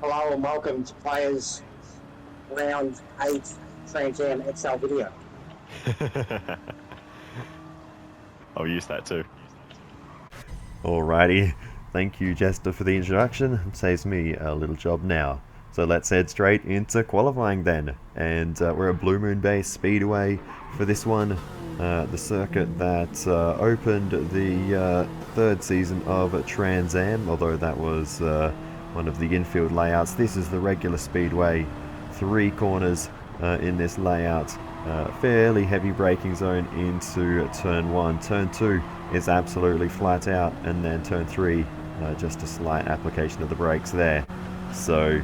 Hello and welcome to Players Round 8 Trans-Am XL video. I'll use that too. Alrighty, thank you Jester for the introduction. It saves me a little job now. So let's head straight into qualifying then. And we're at Blue Moon Bay Speedway for this one. The circuit that opened the third season of Trans-Am, although that was one of the infield layouts. This is the regular speedway, 3 corners in this layout. Fairly heavy braking zone into turn 1. Turn 2 is absolutely flat out, and then turn 3 just a slight application of the brakes there. So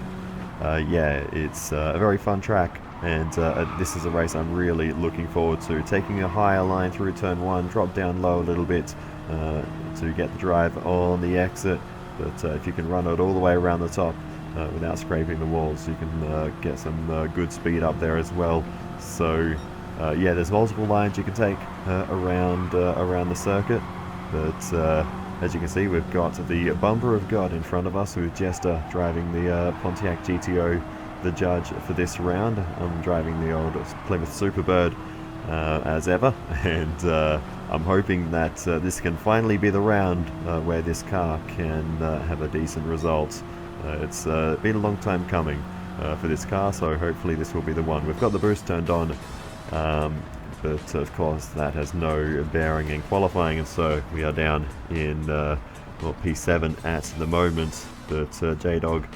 yeah, it's a very fun track, and this is a race I'm really looking forward to. Taking a higher line through turn 1, drop down low a little bit to get the drive on the exit, but if you can run it all the way around the top without scraping the walls, you can get some good speed up there as well. So yeah, there's multiple lines you can take around the circuit, but as you can see, we've got the bumper of God in front of us with Jester driving the Pontiac GTO, the judge for this round. I'm driving the old Plymouth Superbird as ever, and I'm hoping that this can finally be the round where this car can have a decent result. It's been a long time coming for this car, so hopefully this will be the one. We've got the boost turned on, but of course that has no bearing in qualifying, and so we are down in P7 at the moment, but J-Dog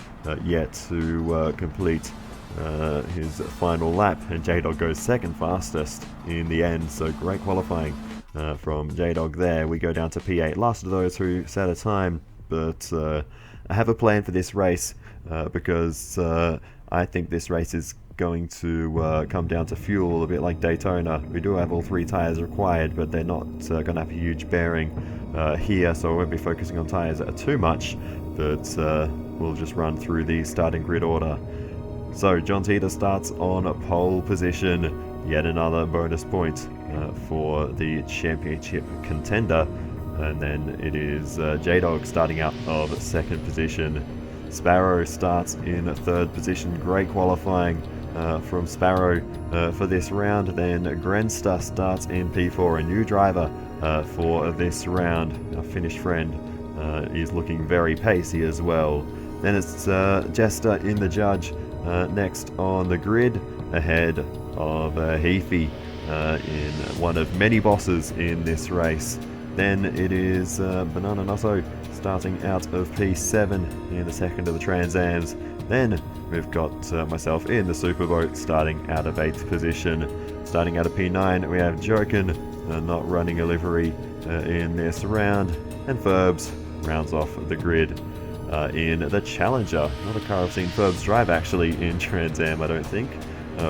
yet to complete his final lap, and J-Dog goes second fastest in the end, so great qualifying from J-Dog there. We go down to P8, last of those who set a time, but I have a plan for this race because I think this race is going to come down to fuel, a bit like Daytona. We do have all 3 tyres required, but they're not going to have a huge bearing here, so I won't be focusing on tyres too much, but we'll just run through the starting grid order. So John Teeter starts on a pole position, yet another bonus point for the championship contender, and then it is J-Dog starting out of 2nd position. Sparrow starts in 3rd position. Great qualifying from Sparrow for this round. Then Grenster starts in P4, a new driver for this round. Our Finnish friend is looking very pacey as well. Then it's Jester in the judge next on the grid, ahead of Heafy in one of many bosses in this race. Then it is Banana Nutto starting out of P7 in the 2nd of the Trans-Ams. Then we've got myself in the Superboat starting out of 8th position. Starting out of P9 we have Jokin not running a livery in this round, and Ferbs rounds off the grid in the Challenger. Not a car I've seen Ferbs drive actually in Trans-Am, I don't think,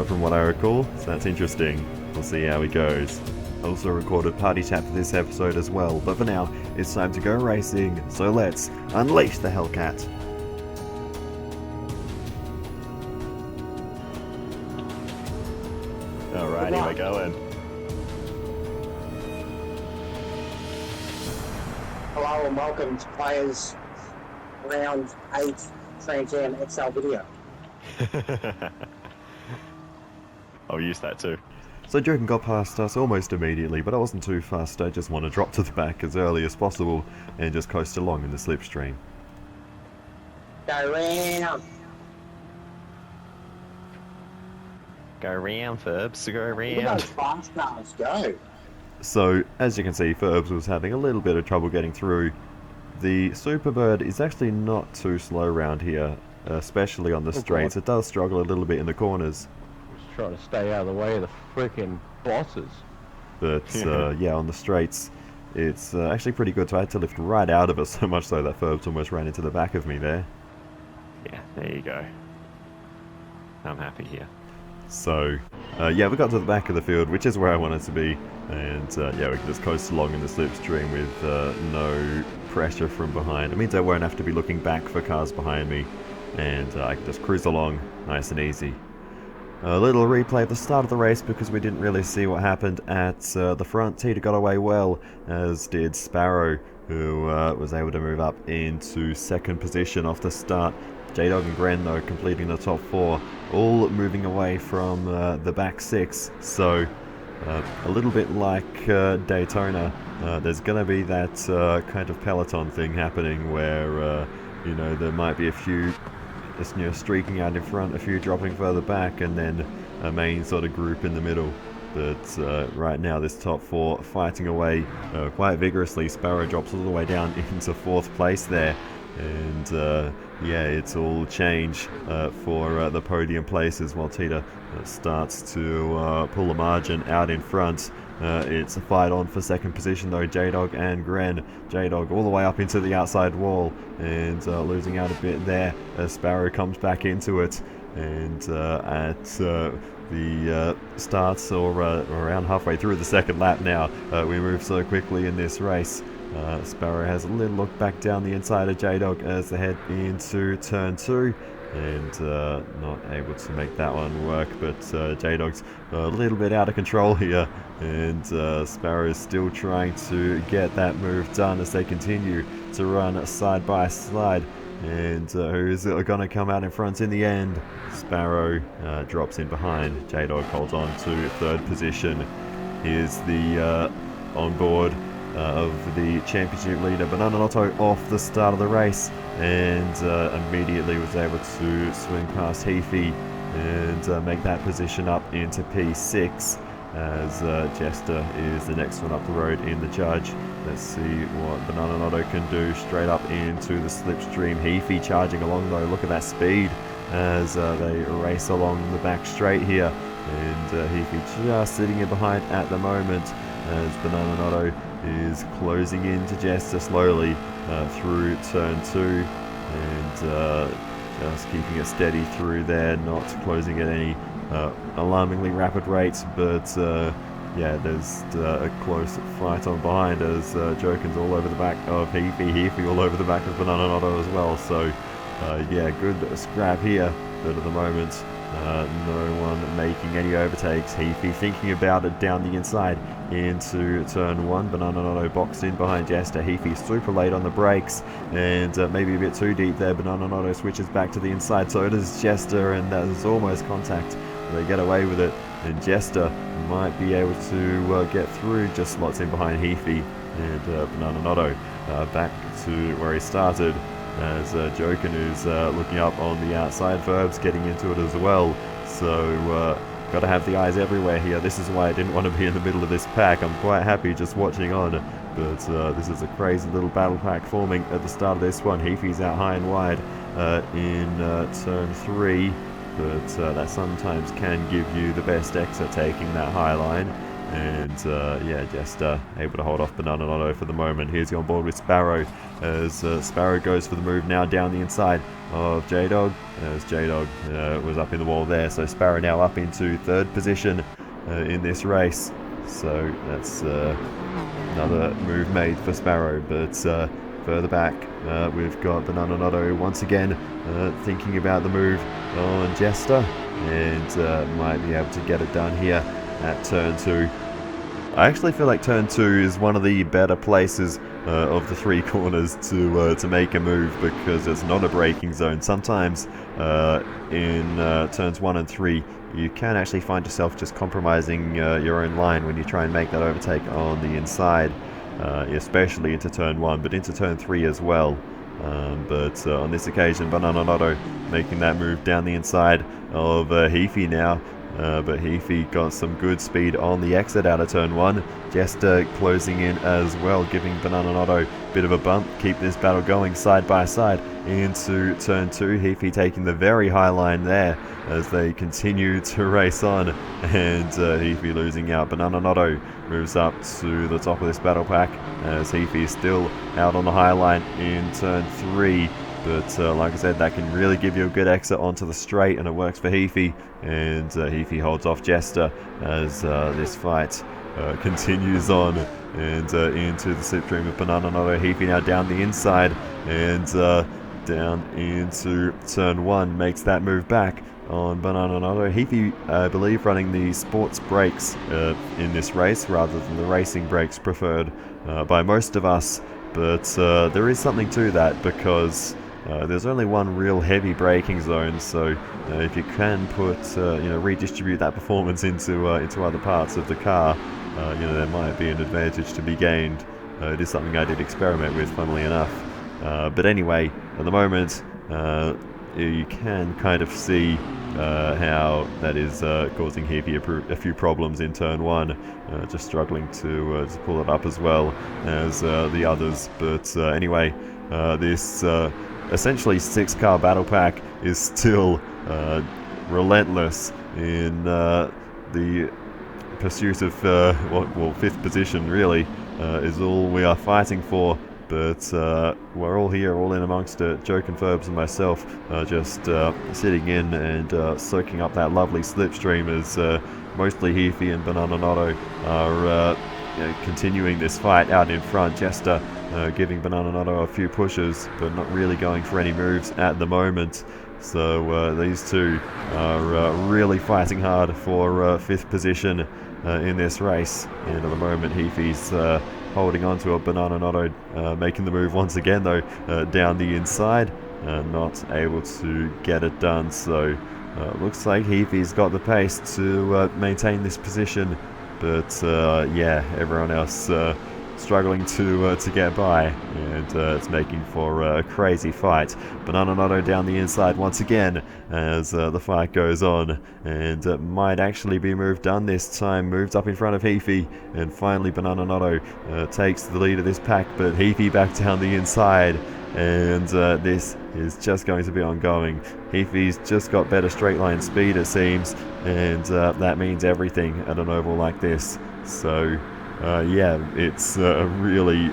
from what I recall, so that's interesting. We'll see how he goes. Also recorded Party Chat for this episode as well, but for now, it's time to go racing, so let's unleash the Hellcat. Alrighty, we're going. Hello and welcome to Players Round 8 Trans-Am XL video. I'll use that too. So Jokin got past us almost immediately, but I wasn't too fast. I just want to drop to the back as early as possible and just coast along in the slipstream. Go round. Go round, Ferbs, go Look at round. those fast cars go. So, as you can see, Ferbs was having a little bit of trouble getting through. The Superbird is actually not too slow around here, especially on the straights. It does struggle a little bit in the corners. Just trying to stay out of the way of the freaking bosses. But yeah, on the straights, it's actually pretty good. So I had to lift right out of it, so much so that Ferbs almost ran into the back of me there. Yeah, there you go. I'm happy here. So, yeah, we got to the back of the field, which is where I wanted to be, and yeah, we can just coast along in the slipstream with no pressure from behind. It means I won't have to be looking back for cars behind me, and I can just cruise along nice and easy. A little replay of the start of the race because we didn't really see what happened at the front. Teeter got away well, as did Sparrow, who was able to move up into second position off the start. J-Dog and Gren, though, completing the top 4, all moving away from the back 6. So a little bit like Daytona, there's going to be that kind of peloton thing happening where, you know, there might be a few just, you know, streaking out in front, a few dropping further back, and then a main sort of group in the middle. But right now, this top 4 fighting away quite vigorously. Sparrow drops all the way down into 4th place there. And yeah, it's all change for the podium places while Tita starts to pull the margin out in front. It's a fight on for 2nd position though, J-Dog and Gren. J-Dog all the way up into the outside wall and losing out a bit there as Sparrow comes back into it. And at the starts or around halfway through the 2nd lap now, we move so quickly in this race. Sparrow has a little look back down the inside of J-Dog as they head into turn 2, and not able to make that one work, but J-Dog's a little bit out of control here, and Sparrow is still trying to get that move done as they continue to run side by side. And who's going to come out in front in the end? Sparrow drops in behind. J-Dog holds on to 3rd position. Here's the onboard of the championship leader, Bananotto, off the start of the race, and immediately was able to swing past Heafy and make that position up into P6, as Jester is the next one up the road in the judge. Let's see what Bananotto can do straight up into the slipstream. Heafy charging along though, look at that speed as they race along the back straight here, and Heafy just sitting in behind at the moment as Bananotto is closing into Jester slowly through turn 2, and just keeping it steady through there, not closing at any alarmingly rapid rates, but yeah, there's a close fight on behind as Jokin's all over the back of Heafy all over the back of Bananotto as well. So yeah, good scrap here, but at the moment no one making any overtakes. Heafy thinking about it down the inside into turn 1. Bananotto boxed in behind Jester. Heafy super late on the brakes and maybe a bit too deep there. Bananotto switches back to the inside, so does Jester, and that is almost contact. They get away with it, and Jester might be able to get through, just slots in behind Heafy, and Bananotto back to where he started, as Jokin is looking up on the outside. Verb's getting into it as well, so got to have the eyes everywhere here. This is why I didn't want to be in the middle of this pack. I'm quite happy just watching on, but this is a crazy little battle pack forming at the start of this one. Heafy's out high and wide in turn 3, but that sometimes can give you the best exit taking that high line. And yeah, just able to hold off Bananotto for the moment. Here's he on board with Sparrow as Sparrow goes for the move now down the inside of J-Dog, as J-Dog was up in the wall there. So Sparrow now up into 3rd position in this race. So that's another move made for Sparrow, but further back we've got Bananotto once again thinking about the move on Jester, and might be able to get it done here at turn 2. I actually feel like turn 2 is one of the better places of the 3 corners to make a move, because it's not a braking zone. Sometimes in turns 1 and 3 you can actually find yourself just compromising your own line when you try and make that overtake on the inside, especially into turn 1, but into turn 3 as well. But on this occasion, Bananotto making that move down the inside of Heafy now. But Heafy got some good speed on the exit out of turn 1. Jester closing in as well, giving Bananotto a bit of a bump. Keep this battle going side by side into turn 2. Heafy taking the very high line there as they continue to race on, and Heafy losing out. Bananotto moves up to the top of this battle pack as Heafy is still out on the high line in turn 3. But like I said, that can really give you a good exit onto the straight, and it works for Heafy. And Heafy holds off Jester as this fight continues on, and into the slipstream of Bananotto. Heafy now down the inside and down into turn 1, makes that move back on Bananotto. Heafy, I believe, running the sports brakes in this race rather than the racing brakes preferred by most of us. But there is something to that, because there's only one real heavy braking zone, so if you can put, redistribute that performance into other parts of the car, there might be an advantage to be gained. It is something I did experiment with, funnily enough. But anyway, at the moment, you can kind of see how that is causing Heavy a few problems in turn 1, just struggling to pull it up as well as the others. But anyway, this essentially 6-car battle pack is still relentless in the pursuit of, 5th position really, is all we are fighting for. But we're all here, all in amongst it. Joke and Ferbs and myself just sitting in and soaking up that lovely slipstream as mostly Heafy and Banana Notto are continuing this fight out in front. Jester giving Banana Notto a few pushes, but not really going for any moves at the moment. So these two are really fighting hard for 5th position in this race. And at the moment, Heafy's holding on to a Banana Notto, making the move once again though, down the inside, not able to get it done. So looks like Heafy's got the pace to maintain this position, but yeah, everyone else struggling to get by, and it's making for a crazy fight. Banana Notto down the inside once again as the fight goes on, and might actually be move done this time. Moved up in front of Heafy, and finally Banana Notto takes the lead of this pack, but Heafy back down the inside, and this is just going to be ongoing. Heafy's just got better straight line speed, it seems, and that means everything at an oval like this. So yeah, it's a really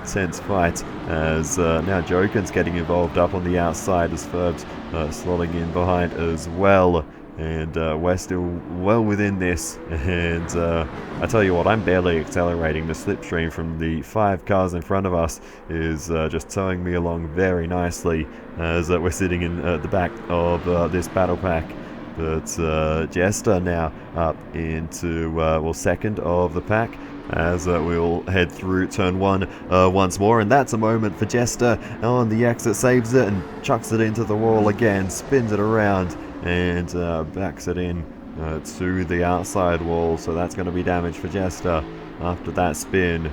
tense fight as now Joken's getting involved up on the outside as Ferbs slotting in behind as well, and we're still well within this. And I tell you what, I'm barely accelerating. The slipstream from the 5 cars in front of us is just towing me along very nicely as we're sitting in the back of this battle pack. But Jester now up into second of the pack, as we'll head through turn 1 once more, and that's a moment for Jester on the exit, saves it and chucks it into the wall again, spins it around and backs it in to the outside wall. So that's going to be damage for Jester after that spin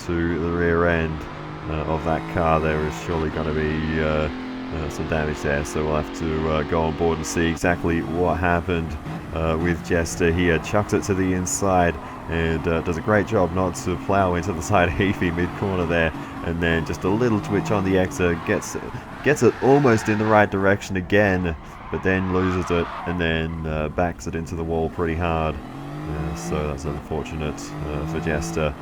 to the rear end of that car. There is surely going to be some damage there, so we'll have to go on board and see exactly what happened with Jester here. Chucks it to the inside and does a great job not to plow into the side of Heafy mid-corner there, and then just a little twitch on the exit, gets it almost in the right direction again, but then loses it and then backs it into the wall pretty hard. So that's unfortunate for Jester.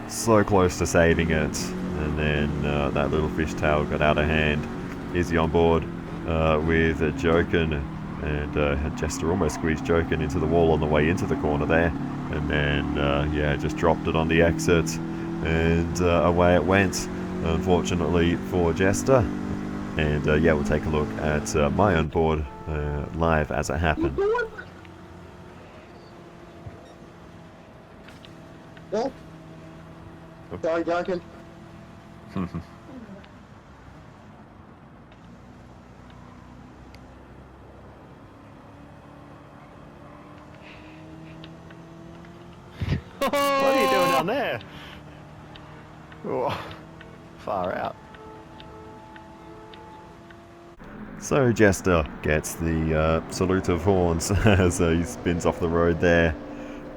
So close to saving it, and then that little fishtail got out of hand. Is he on board with Joken, and Jester almost squeezed Joken into the wall on the way into the corner there, and then yeah, just dropped it on the exit, and away it went, unfortunately for Jester. And yeah, we'll take a look at my onboard live as it happened. Well, sorry, Duncan. What are you doing down there? Oh, far out. So Jester gets the salute of horns as he spins off the road there.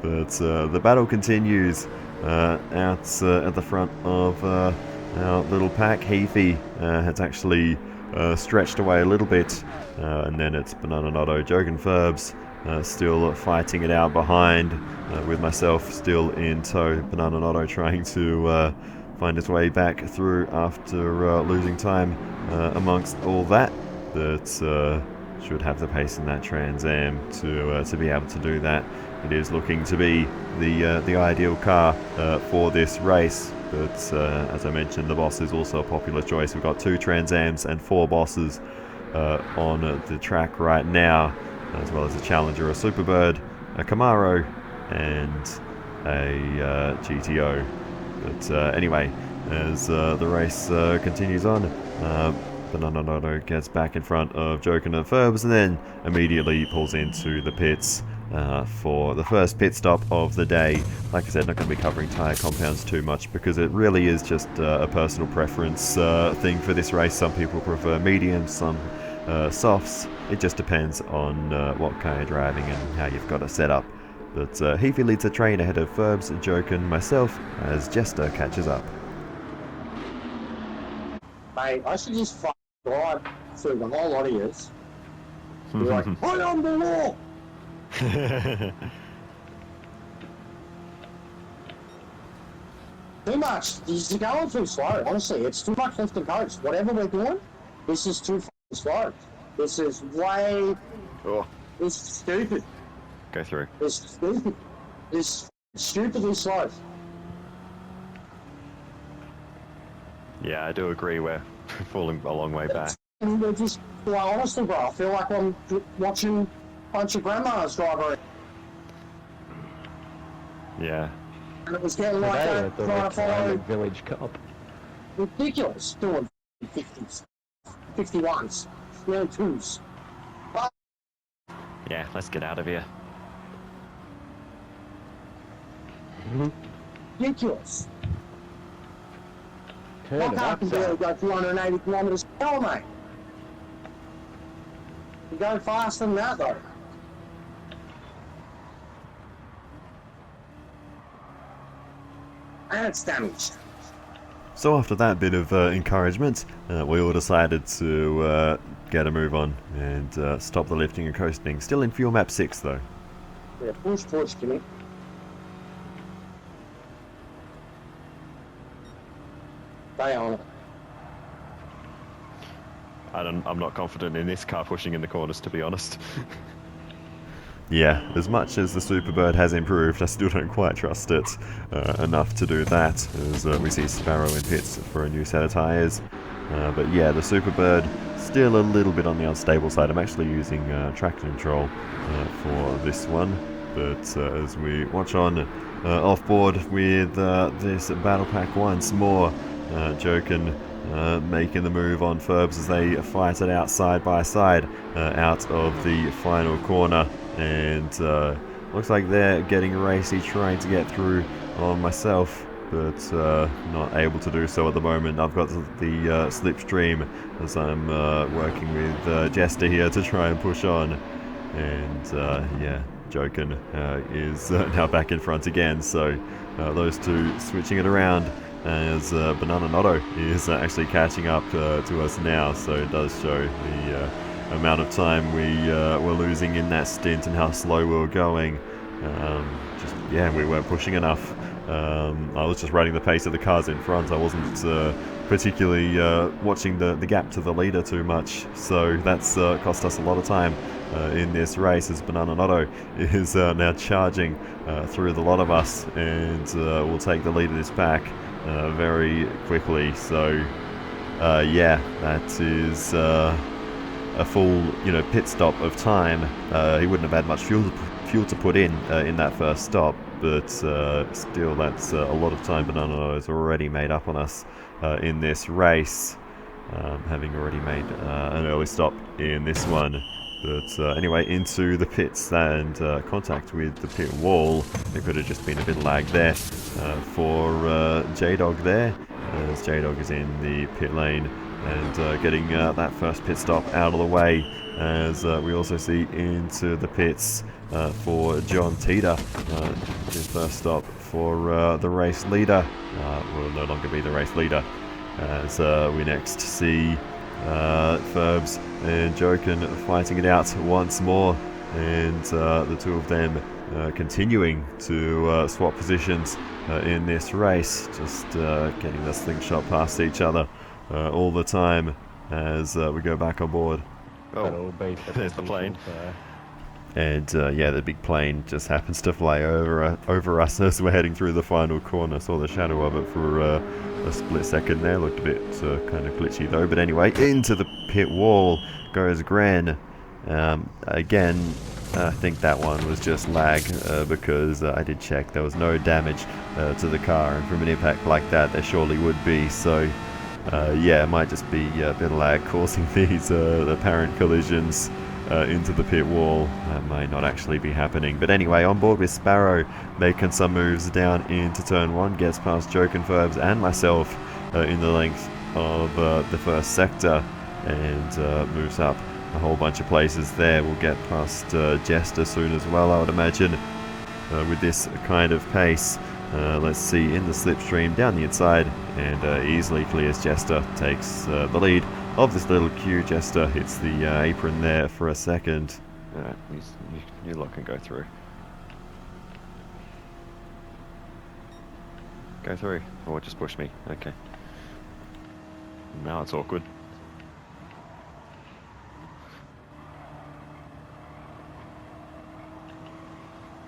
But the battle continues out at the front of our little pack. Heafy has actually stretched away a little bit, and then it's Banana Notto, Joken Ferbs still fighting it out behind, with myself still in tow. Banana Notto trying to find his way back through after losing time amongst all that. But should have the pace in that Trans-Am to be able to do that. It is looking to be the ideal car for this race. But as I mentioned, the Boss is also a popular choice. We've got 2 Trans-Ams and 4 Bosses on the track right now, as well as a Challenger, a Superbird, a Camaro, and a GTO. But anyway, as the race continues on, Banana Noto gets back in front of Joken and Ferbs and then immediately pulls into the pits for the first pit stop of the day. Like I said, not going to be covering tyre compounds too much because it really is just a personal preference thing for this race. Some people prefer mediums, some softs. It just depends on what car you're driving and how you've got it set up. But Heafy leads the train ahead of Ferbs, Joken, myself, as Jester catches up. Mate, I should just drive through the whole lot of yours. Be like, I am the law! Too much. You're going too slow, honestly. It's too much left and coast. Whatever we're doing, this is too slow. This is way... Oh, It's stupid. go through. It's stupid. It's stupidly slow. Yeah, I do agree. We're falling a long way back. And we're just, well, honestly, bro, I feel like I'm watching a bunch of grandmas drive around. Yeah. And it was getting like Today that, at the trying to follow Retirement Village Cup. ridiculous, doing 50s, 51s, 22s. Yeah, let's get out of here. Ridiculous. Turn My it car up, can barely go 280 kilometres an hour, mate. You go faster than that, though. And it's damaged. So after that bit of encouragement, we all decided to get a move on and stop the lifting and coasting. Still in fuel map 6 though. Yeah, push, Jimmy. Stay on it. I'm not confident in this car pushing in the corners, to be honest. Yeah, as much as the Superbird has improved, I still don't quite trust it enough to do that, as we see Sparrow in pits for a new set of tyres. But yeah, the Superbird still a little bit on the unstable side. I'm actually using traction control for this one, but as we watch on off board with this battle pack once more, Joken making the move on Ferbs as they fight it out side by side out of the final corner. And looks like they're getting racy, trying to get through on myself, but not able to do so at the moment. I've got the slipstream as I'm working with Jester here to try and push on. And yeah, Joken is now back in front again, so those two switching it around as Banana Noto is actually catching up to us now, so it does show the amount of time we were losing in that stint and how slow we were going. Yeah, we weren't pushing enough. I was just riding the pace of the cars in front. I wasn't particularly watching the gap to the leader too much, so that's cost us a lot of time in this race as Banana Noto is now charging through the lot of us and will take the lead of this pack very quickly. So yeah, that is a full, pit stop of time. He wouldn't have had much fuel to put in that first stop, but still, that's a lot of time Banana has already made up on us in this race, having already made an early stop in this one. But anyway, into the pits and contact with the pit wall. There could have just been a bit of lag there for J-Dog there, as J-Dog is in the pit lane and getting that first pit stop out of the way, as we also see into the pits for John Teeter, his first stop for the race leader. Will no longer be the race leader, as we next see Ferbs and Joken fighting it out once more, and the two of them continuing to swap positions in this race, just getting the slingshot past each other all the time as we go back on board. Oh, there's the plane. And yeah, the big plane just happens to fly over us as we're heading through the final corner. Saw the shadow of it for a split second there. Looked a bit kind of glitchy though. But anyway, into the pit wall goes Gran. Again, I think that one was just lag because I did check there was no damage to the car, and from an impact like that there surely would be. So yeah, it might just be a bit of lag causing these apparent collisions into the pit wall. That may not actually be happening. But anyway, on board with Sparrow, making some moves down into turn 1, gets past Joke and Ferbs and myself in the length of the first sector, and moves up a whole bunch of places there. We'll get past Jester soon as well, I would imagine, with this kind of pace. Let's see, in the slipstream down the inside, and easily clears Jester, takes the lead of this little queue. Jester hits the apron there for a second. Alright, you lot can go through. Go through, or just push me. Okay. Now it's awkward.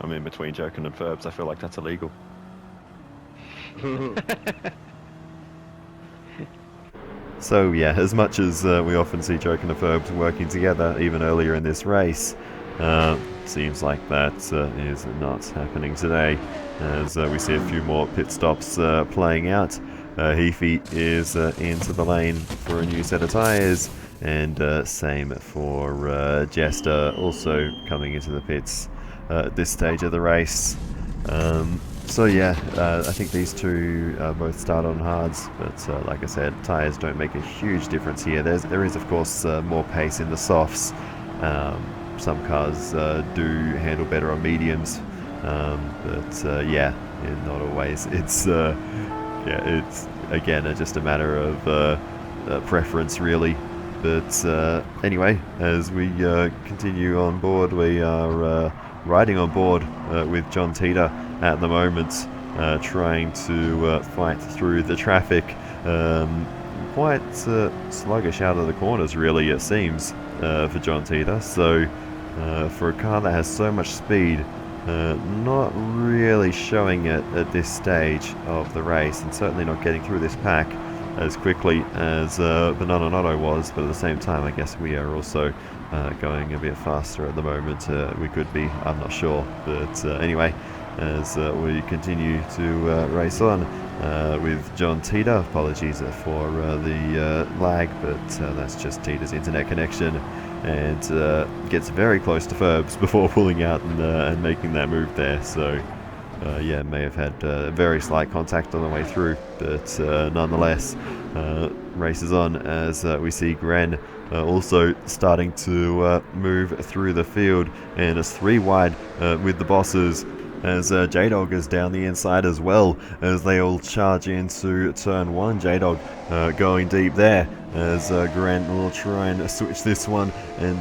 I'm in between Joking and Ferbs. I feel like that's illegal. So yeah, as much as we often see Joke and Ferbs working together, even earlier in this race, seems like that is not happening today, as we see a few more pit stops playing out. Heafy is into the lane for a new set of tyres, and same for Jester, also coming into the pits at this stage of the race. So yeah, I think these two both start on hards, but like I said, tyres don't make a huge difference here. There is of course more pace in the softs. Some cars do handle better on mediums, but yeah, not always. It's yeah, it's again just a matter of preference really. But anyway, as we continue on board, we are riding on board with John Teeter at the moment, trying to fight through the traffic. Quite sluggish out of the corners really, it seems, for John Teeter. So for a car that has so much speed, not really showing it at this stage of the race, and certainly not getting through this pack as quickly as Banana Notto was. But at the same time, I guess we are also going a bit faster at the moment. We could be, I'm not sure. But anyway, as we continue to race on with John Teeter. Apologies for the lag, but that's just Teeter's internet connection, and gets very close to Ferbs before pulling out and making that move there. So yeah, may have had very slight contact on the way through, but nonetheless, races on as we see Gren also starting to move through the field, and it's 3 wide with the bosses, as J-Dog is down the inside as well, as they all charge into turn 1. J-Dog going deep there, as Grant will try and switch this one and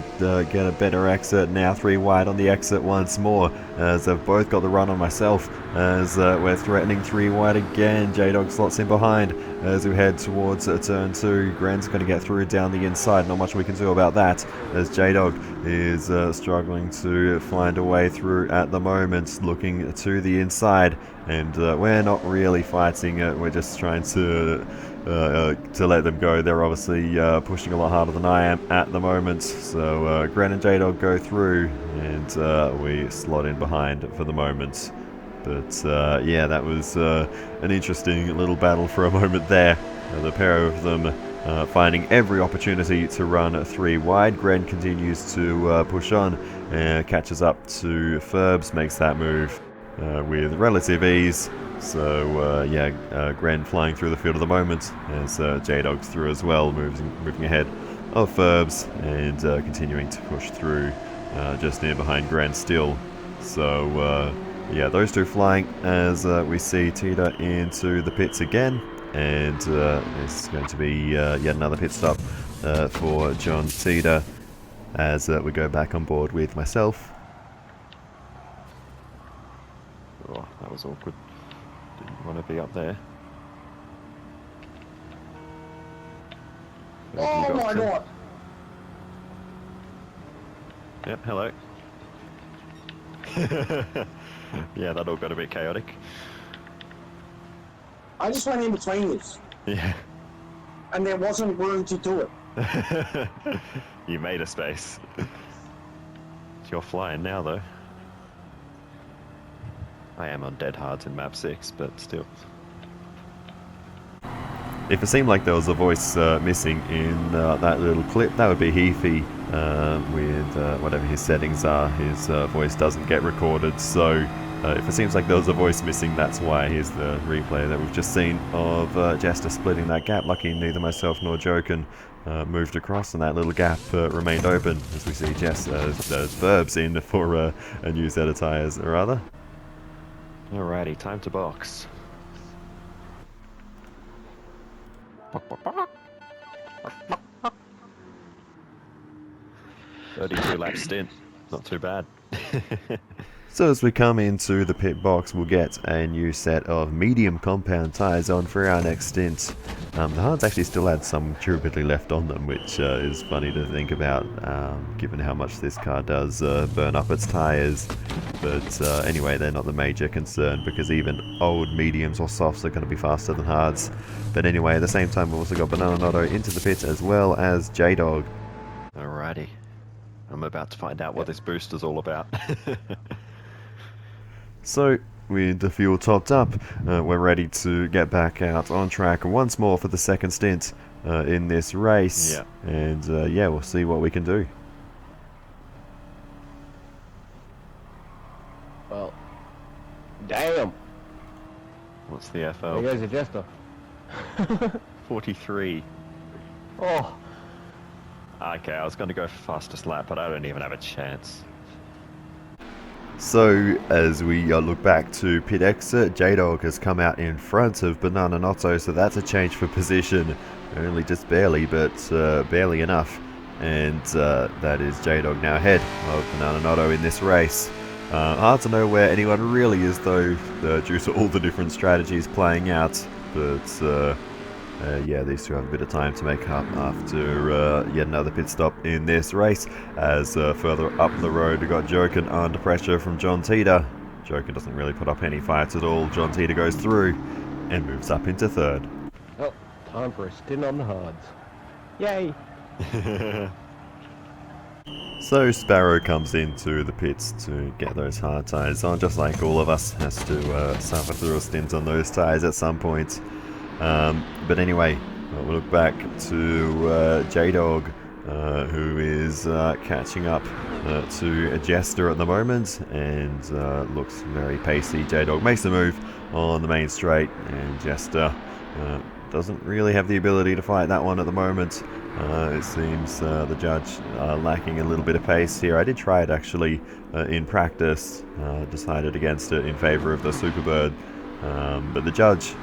get a better exit. Now 3 wide on the exit once more, as they've both got the run on myself, as we're threatening 3 wide again. J-Dog slots in behind as we head towards turn 2. Grant's going to get through down the inside. Not much we can do about that, as J-Dog is struggling to find a way through at the moment, looking to the inside, and we're not really fighting it. We're just trying to let them go. They're obviously pushing a lot harder than I am at the moment. So Grant and J-Dog go through, and we slot in behind for the moment. But yeah, that was an interesting little battle for a moment there. The pair of them finding every opportunity to run 3 wide. Gren continues to push on, catches up to Ferbs, makes that move with relative ease. So yeah, Gren flying through the field at the moment, as J-Dog's through as well, moving ahead of Ferbs, and continuing to push through just near behind Gren still. So yeah, those two flying as we see Teeter into the pits again, and it's going to be yet another pit stop for John Teeter, as we go back on board with myself. Oh, that was awkward. Didn't want to be up there. Oh my god! Yep, hello. Yeah, that all got a bit chaotic. I just went in between you, Yeah. and there wasn't room to do it. You made a space. You're flying now, though. I am on dead hards in map 6, but still. if it seemed like there was a voice missing in that little clip, that would be Heafy. With whatever his settings are, his voice doesn't get recorded, so if it seems like there was a voice missing, that's why. Here's the replay that we've just seen of Jester splitting that gap. Lucky neither myself nor Joken moved across, and that little gap remained open as we see there's Verbs in for a new set of tyres, rather. Alrighty, time to box. 32 lap stint, not too bad. So as we come into the pit box, we'll get a new set of medium compound tyres on for our next stint. The hards actually still had some durability left on them, which is funny to think about, given how much this car does burn up its tyres. But anyway, they're not the major concern, because even old mediums or softs are going to be faster than hards. But anyway, at the same time, we've also got Banananotto into the pits, as well as J-Dog. Alrighty, I'm about to find out what this booster's all about. So, with the fuel topped up, we're ready to get back out on track once more for the second stint in this race. Yeah. And yeah, we'll see what we can do. Well, damn. What's the There FL? goes the Jester. 43. Oh, Okay, I was going to go for fastest lap, but I don't even have a chance. So, as we look back to pit exit, J-Dog has come out in front of Banananotto, so that's a change for position. Only just barely, but barely enough. And that is J-Dog now ahead of Banananotto in this race. Hard to know where anyone really is, though, due to all the different strategies playing out. But yeah, these two have a bit of time to make up after yet another pit stop in this race. As further up the road, we got Joken under pressure from John Teeter. Joken doesn't really put up any fights at all. John Teeter goes through and moves up into third. oh, time for a stint on the hards. Yay! So Sparrow comes into the pits to get those hard tyres on, just like all of us. Has to suffer through a stint on those tyres at some point. But anyway, we'll look back to J-Dog, who is catching up to Jester at the moment, and looks very pacey. J-Dog makes the move on the main straight, and Jester doesn't really have the ability to fight that one at the moment. It seems the judge lacking a little bit of pace here. I did try it actually in practice, decided against it in favour of the Superbird. But the judge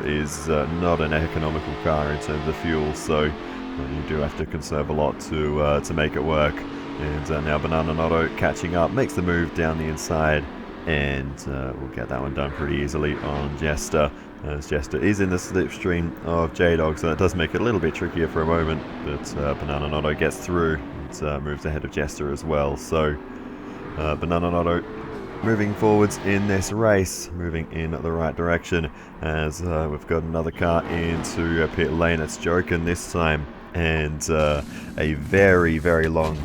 is not an economical car in terms of fuel, so you do have to conserve a lot to make it work. And now Banananotto catching up, makes the move down the inside, and we'll get that one done pretty easily on Jester, as Jester is in the slipstream of J-Dog, so that does make it a little bit trickier for a moment, but Banananotto gets through and moves ahead of Jester as well. So Banananotto moving forwards in this race, moving in the right direction, as we've got another car into pit lane. It's Joken this time, and a very, very long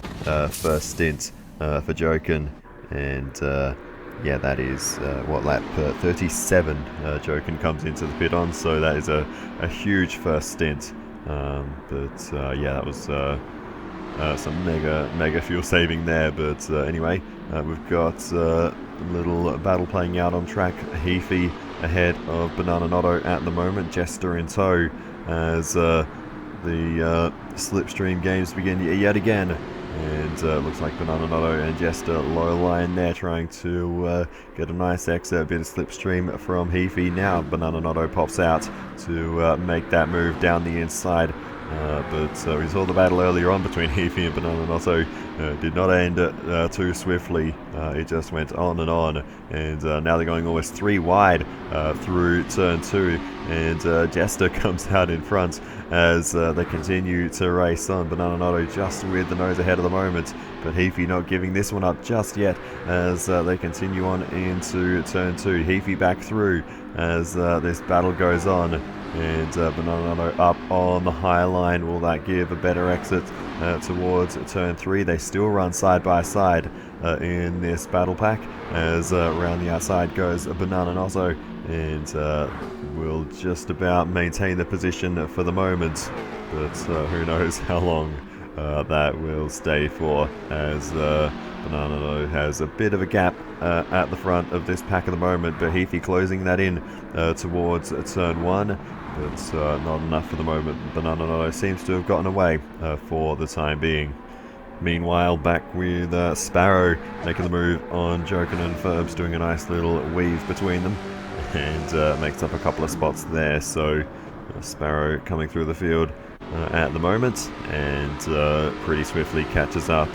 first stint for Joken, and yeah, that is what lap 37 Joken comes into the pit on, so that is a huge first stint. But yeah, that was some mega fuel saving there. But anyway, we've got a little battle playing out on track. Heafy ahead of Banananotto at the moment, Jester in tow, as the slipstream games begin yet again. And looks like Banananotto and Jester low line there, trying to get a nice exit, bit of slipstream from Heafy. Now Banananotto pops out to make that move down the inside. But we saw the battle earlier on between Heafy and Banananotto. Did not end too swiftly. It just went on, and now they're going almost 3 wide through turn 2, and Jester comes out in front as they continue to race on. Banananotto just with the nose ahead at the moment, but Heafy not giving this one up just yet as they continue on into turn 2. Heafy back through as this battle goes on, and Banananotto up on the high line. Will that give a better exit towards turn 3? They still run side by side in this battle pack, as around the outside goes Banananotto, and will just about maintain the position for the moment, but who knows how long that will stay for, as Banana has a bit of a gap at the front of this pack at the moment, but Heafy closing that in towards turn 1, but not enough for the moment. Banana seems to have gotten away for the time being. Meanwhile, back with Sparrow making the move on Joken and Ferbs, doing a nice little weave between them, and makes up a couple of spots there. So Sparrow coming through the field at the moment, and pretty swiftly catches up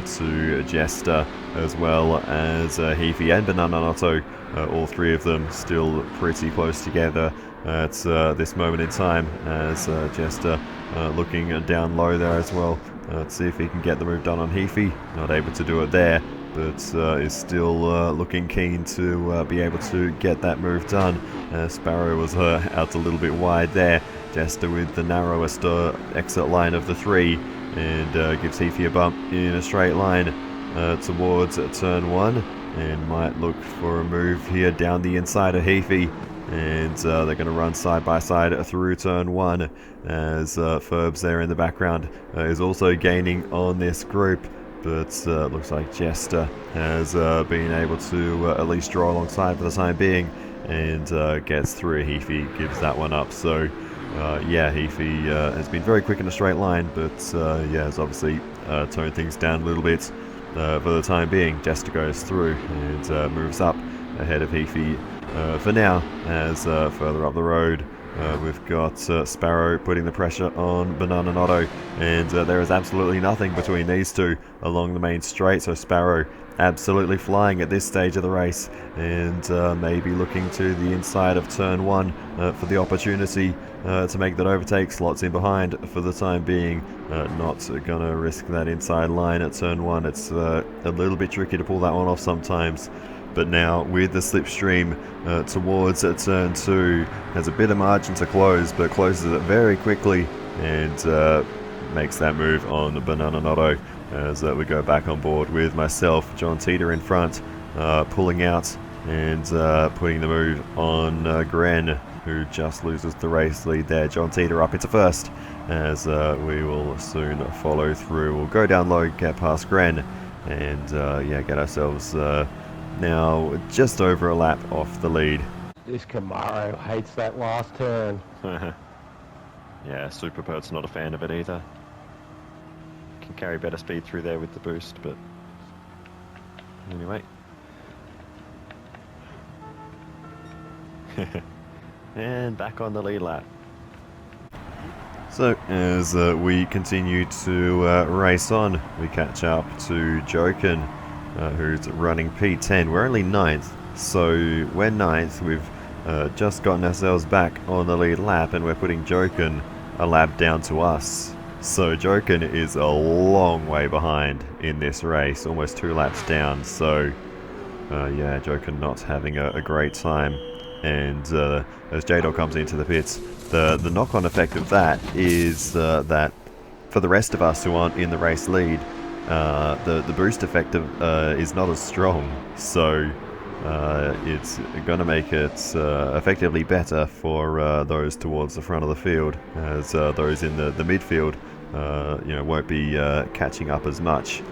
to Jester, as well as Heafy and Bananotto. All three of them still pretty close together at this moment in time, as Jester looking down low there as well. Let's see if he can get the move done on Heafy. Not able to do it there, but is still looking keen to be able to get that move done. Sparrow was out a little bit wide there. Jester with the narrowest exit line of the three, and gives Heafy a bump in a straight line towards turn 1, and might look for a move here down the inside of Heafy. And they're going to run side by side through turn 1, as Ferbs there in the background is also gaining on this group, but looks like Jester has been able to at least draw alongside for the time being, and gets through. Heafy gives that one up. So yeah, Heafy has been very quick in a straight line, but yeah, has obviously toned things down a little bit for the time being. Jester goes through and moves up ahead of Heafy for now, as further up the road we've got Sparrow putting the pressure on Bananotto, and there is absolutely nothing between these two along the main straight. So Sparrow absolutely flying at this stage of the race, and maybe looking to the inside of turn 1 for the opportunity to make that overtake. Slots in behind for the time being, not gonna risk that inside line at turn 1. It's a little bit tricky to pull that one off sometimes. But now with the slipstream towards turn 2, has a bit of margin to close, but closes it very quickly, and makes that move on Bananotto, as we go back on board with myself, John Teeter in front, pulling out and putting the move on Gren, who just loses the race lead there. John Teeter up into first, as we will soon follow through. We'll go down low, get past Gren, and yeah, get ourselves now just over a lap off the lead. This Camaro hates that last turn. Yeah, Super Pert's not a fan of it either. Can carry better speed through there with the boost, but anyway. And back on the lead lap. So as we continue to race on, we catch up to Joken, who's running P10. We're only 9th, so we're 9th. We've just gotten ourselves back on the lead lap, and we're putting Joken a lap down to us. So Joken is a long way behind in this race, almost 2 laps down. So yeah, Joken not having a great time. And as J-Dog comes into the pits, the knock-on effect of that is that for the rest of us who aren't in the race lead, the boost effect is not as strong, so it's going to make it effectively better for those towards the front of the field, as those in the midfield you know, won't be catching up as much.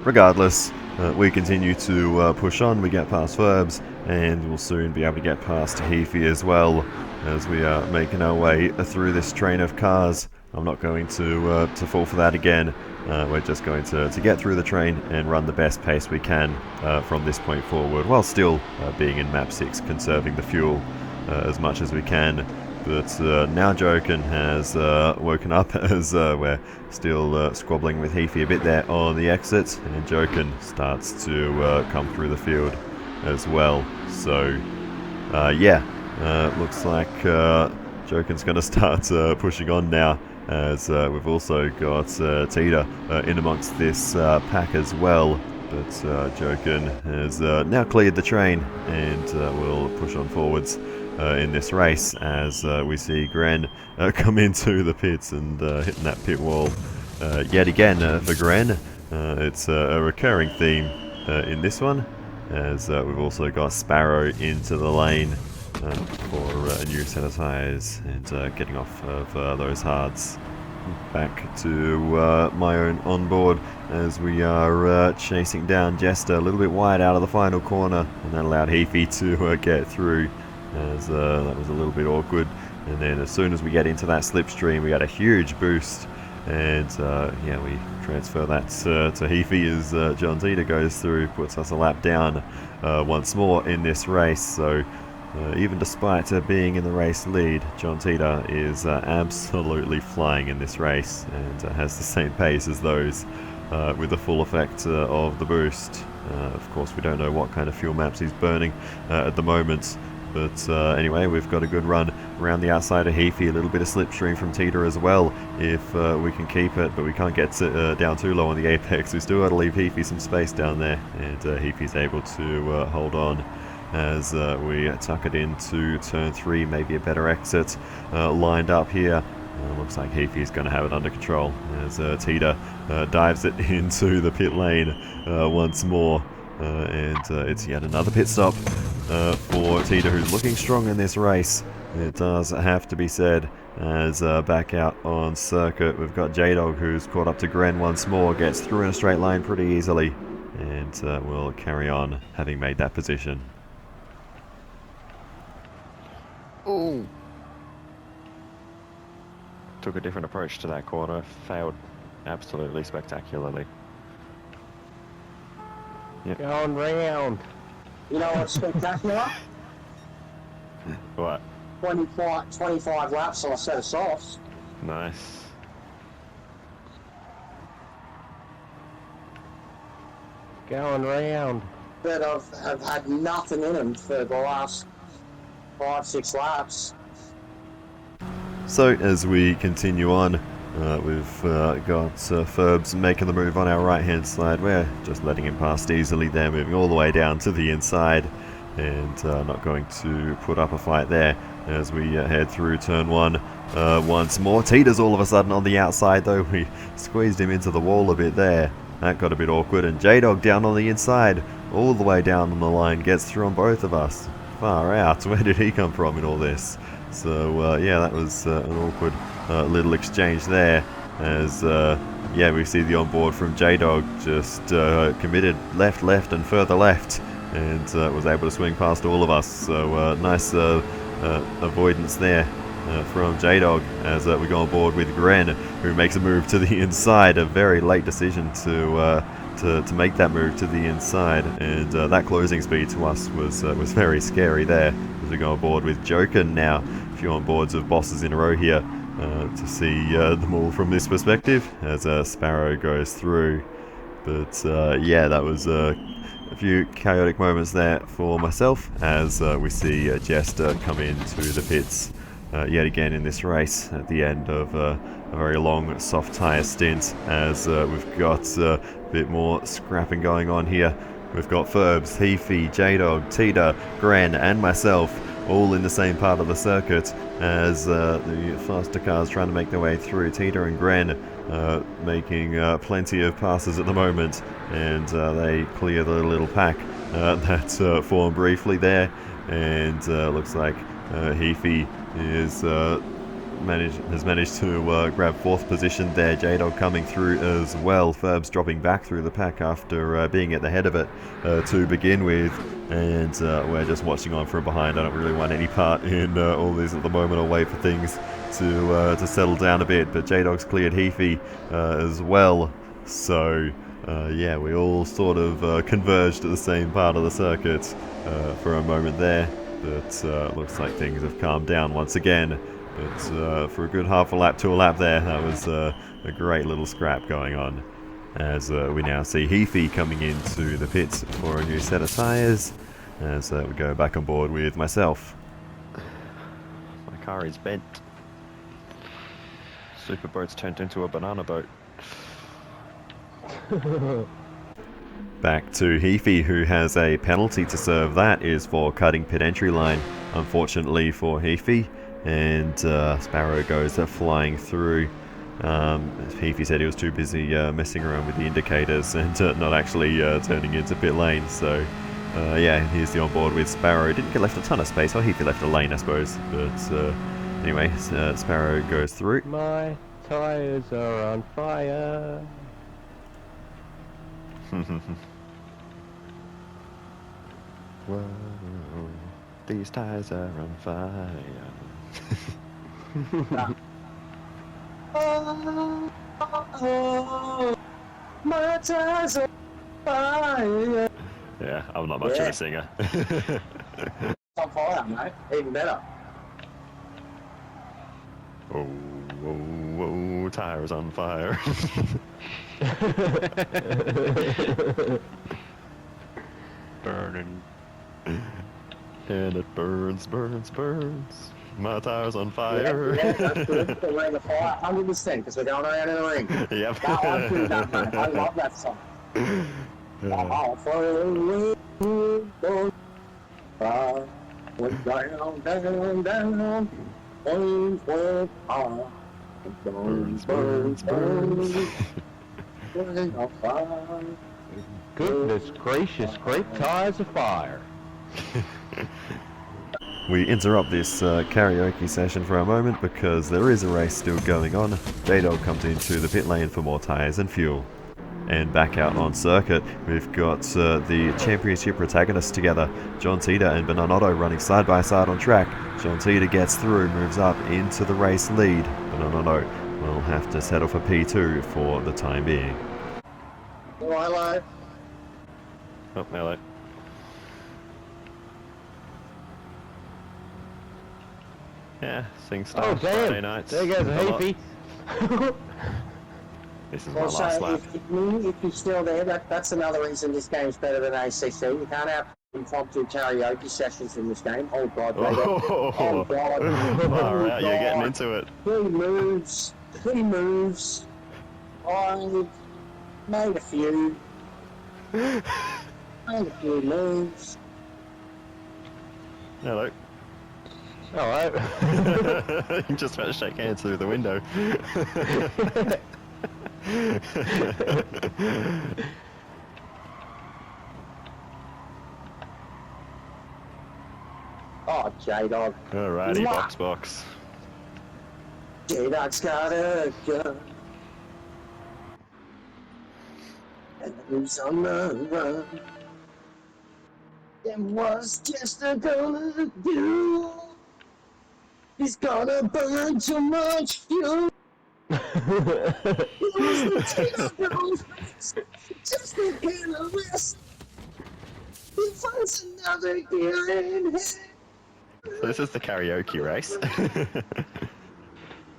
Regardless, we continue to push on. We get past Ferbs, and we'll soon be able to get past Heafy as well, as we are making our way through this train of cars. I'm not going to fall for that again. We're just going to get through the train and run the best pace we can from this point forward, while still being in map 6, conserving the fuel as much as we can. But now Joken has woken up, as we're still squabbling with Heafy a bit there on the exit, and Joken starts to come through the field as well. So yeah, looks like Joken's going to start pushing on now, as we've also got Teeter in amongst this pack as well. But Joken has now cleared the train, and will push on forwards in this race, as we see Gren come into the pits and hitting that pit wall yet again for Gren. It's a recurring theme in this one, as we've also got Sparrow into the lane, for a new set of tyres and getting off of those hards. Back to my own onboard as we are chasing down Jester a little bit wide out of the final corner, and that allowed Heafy to get through, as that was a little bit awkward. And then as soon as we get into that slipstream, we got a huge boost, and yeah, we transfer that to Heafy as John Tita goes through, puts us a lap down once more in this race. So even despite being in the race lead, John Tita is absolutely flying in this race, and has the same pace as those with the full effect of the boost. Of course, we don't know what kind of fuel maps he's burning at the moment, but anyway, we've got a good run around the outside of Heafy, a little bit of slipstream from Tita as well, if we can keep it, but we can't get down too low on the apex. We still got to leave Heafy some space down there, and Heafy's able to hold on as we tuck it into turn 3, maybe a better exit lined up here. Looks like Heafy's going to have it under control as Tita dives it into the pit lane once more. And it's yet another pit stop for Tita, who's looking strong in this race. It does have to be said, as back out on circuit, we've got J-Dog, who's caught up to Gren once more, gets through in a straight line pretty easily, and will carry on having made that position. Ooh. Took a different approach to that corner, failed absolutely spectacularly. Yep. Going round. You know what's spectacular? What? 25 laps on a set of softs. Nice. Going round. That have had nothing in them for the last 5-6 laps. So as we continue on, we've got Ferbs making the move on our right hand side. We're just letting him past easily there, moving all the way down to the inside, and not going to put up a fight there as we head through turn 1 once more. Tita's all of a sudden on the outside though. We squeezed him into the wall a bit there. That got a bit awkward, and J-Dog down on the inside, all the way down on the line, gets through on both of us. Far out. Where did he come from in all this? So yeah, that was an awkward little exchange there, as yeah, we see the onboard from J-Dog just committed left, and further left, and was able to swing past all of us. So nice avoidance there from J-Dog as we go on board with Gren, who makes a move to the inside. A very late decision to make that move to the inside, and that closing speed to us was very scary there as we go on board with Joken now. A few on boards of bosses in a row here to see them all from this perspective as Sparrow goes through. But yeah, that was a few chaotic moments there for myself as we see Jester come into the pits yet again in this race at the end of a very long soft tyre stint, as we've got a bit more scrapping going on here. We've got Ferbs, Heafy, J-Dog, Tita, Gren and myself all in the same part of the circuit as the faster cars trying to make their way through. Tita and Gren making plenty of passes at the moment, and they clear the little pack that formed briefly there, and looks like Heafy is has managed to grab 4th position there. J-Dog coming through as well. Ferbs dropping back through the pack after being at the head of it to begin with, and we're just watching on from behind. I don't really want any part in all this at the moment. I'll wait for things to settle down a bit, but J-Dog's cleared Heafy as well, so yeah, we all sort of converged at the same part of the circuit for a moment there, but looks like things have calmed down once again. But for a good half a lap to a lap there, that was a great little scrap going on, as we now see Heafy coming into the pits for a new set of tyres, as we go back on board with myself. My car is bent. Superboat's turned into a banana boat. Back to Heafy, who has a penalty to serve. That is for cutting pit entry line, unfortunately for Heafy. And Sparrow goes flying through. Heafy said he was too busy messing around with the indicators and not actually turning into pit lane, so Yeah, here's the onboard with Sparrow. Didn't get left a ton of space. Well, Heafy left a lane, I suppose. But anyway, Sparrow goes through. My tires are on fire. Whoa, these tires are on fire. Oh, my tires are fire. Yeah, I'm not much of a singer. On fire, mate. Even better. Oh, whoa, whoa, tires on fire. Burning. And it burns, burns, burns. My tire's on fire. Yeah, that's good. We're in the fire 100% because we're going around in the ring. Yep. That one's good, that, mate. I love that song. Oh, for we're down, down, down. Burns, burns, burns, burns, burns. Burns on fire. Goodness gracious, great tires of fire. We interrupt this karaoke session for a moment because there is a race still going on. J-Dog comes into the pit lane for more tyres and fuel. And back out on circuit, we've got the championship protagonists together. John Tita and Bananotto running side by side on track. John Tita gets through, moves up into the race lead. Bananotto will have to settle for P2 for the time being. Hello. Oh, hello. Yeah, sing Oh stars Friday damn! nights. There goes a lot. Heafy. This is my Also, last lap. if you're still there, that's another reason this game's better than ACC. You can't have impromptu karaoke sessions in this game. Oh God, Oh, oh God. Far out, you're getting God. into it. Three moves. I made a few. Made a few moves. Hello. Alright. You just about to shake hands through the window. Oh, J-Dog. Alrighty, Mwah. box. J-Dog's got a gun. And who's on the run? And what's Chester gonna do? He's gonna burn too much fuel. Just a can of rest. He finds another gear in him. So this is the karaoke race.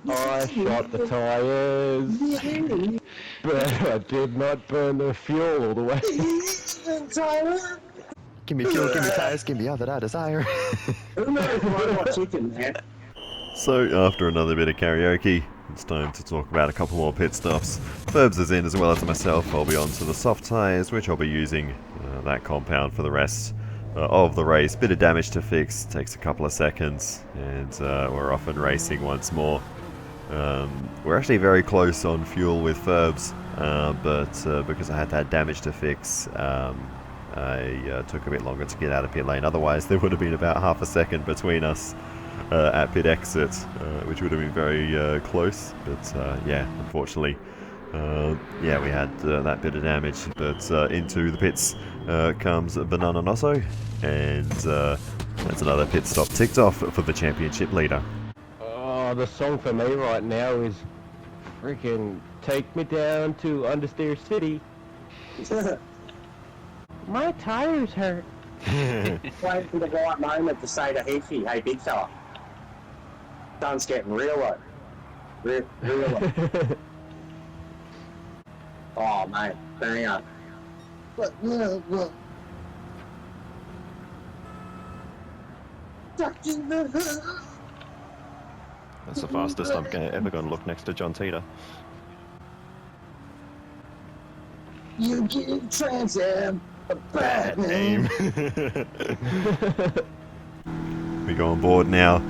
I shot the tires, but I did not burn the fuel all the way. Give me fuel, give me tires, give me all that I desire. Who knows what chicken, man? So after another bit of karaoke, it's time to talk about a couple more pit stops. Ferbs is in as well as myself. I'll be on to the soft tyres, which I'll be using that compound for the rest of the race. Bit of damage to fix, takes a couple of seconds, and we're off and racing once more. We're actually very close on fuel with Ferbs, but because I had that damage to fix, I took a bit longer to get out of pit lane. Otherwise, there would have been about half a second between us at pit exit, which would have been very close. But yeah, unfortunately, yeah, we had that bit of damage. But into the pits comes Banana Nosso, and that's another pit stop ticked off for the championship leader. Oh, the song for me right now is freaking "Take Me Down to Understeer City." My tires hurt. Wait for the right moment to say to Heafy, hey big fella, sun's getting real low. Real low. Oh mate, hang on. Look. Stuck in the hood. That's the fastest I'm ever going to look next to John Tita. You give Trans-Am a bad name. We go on board now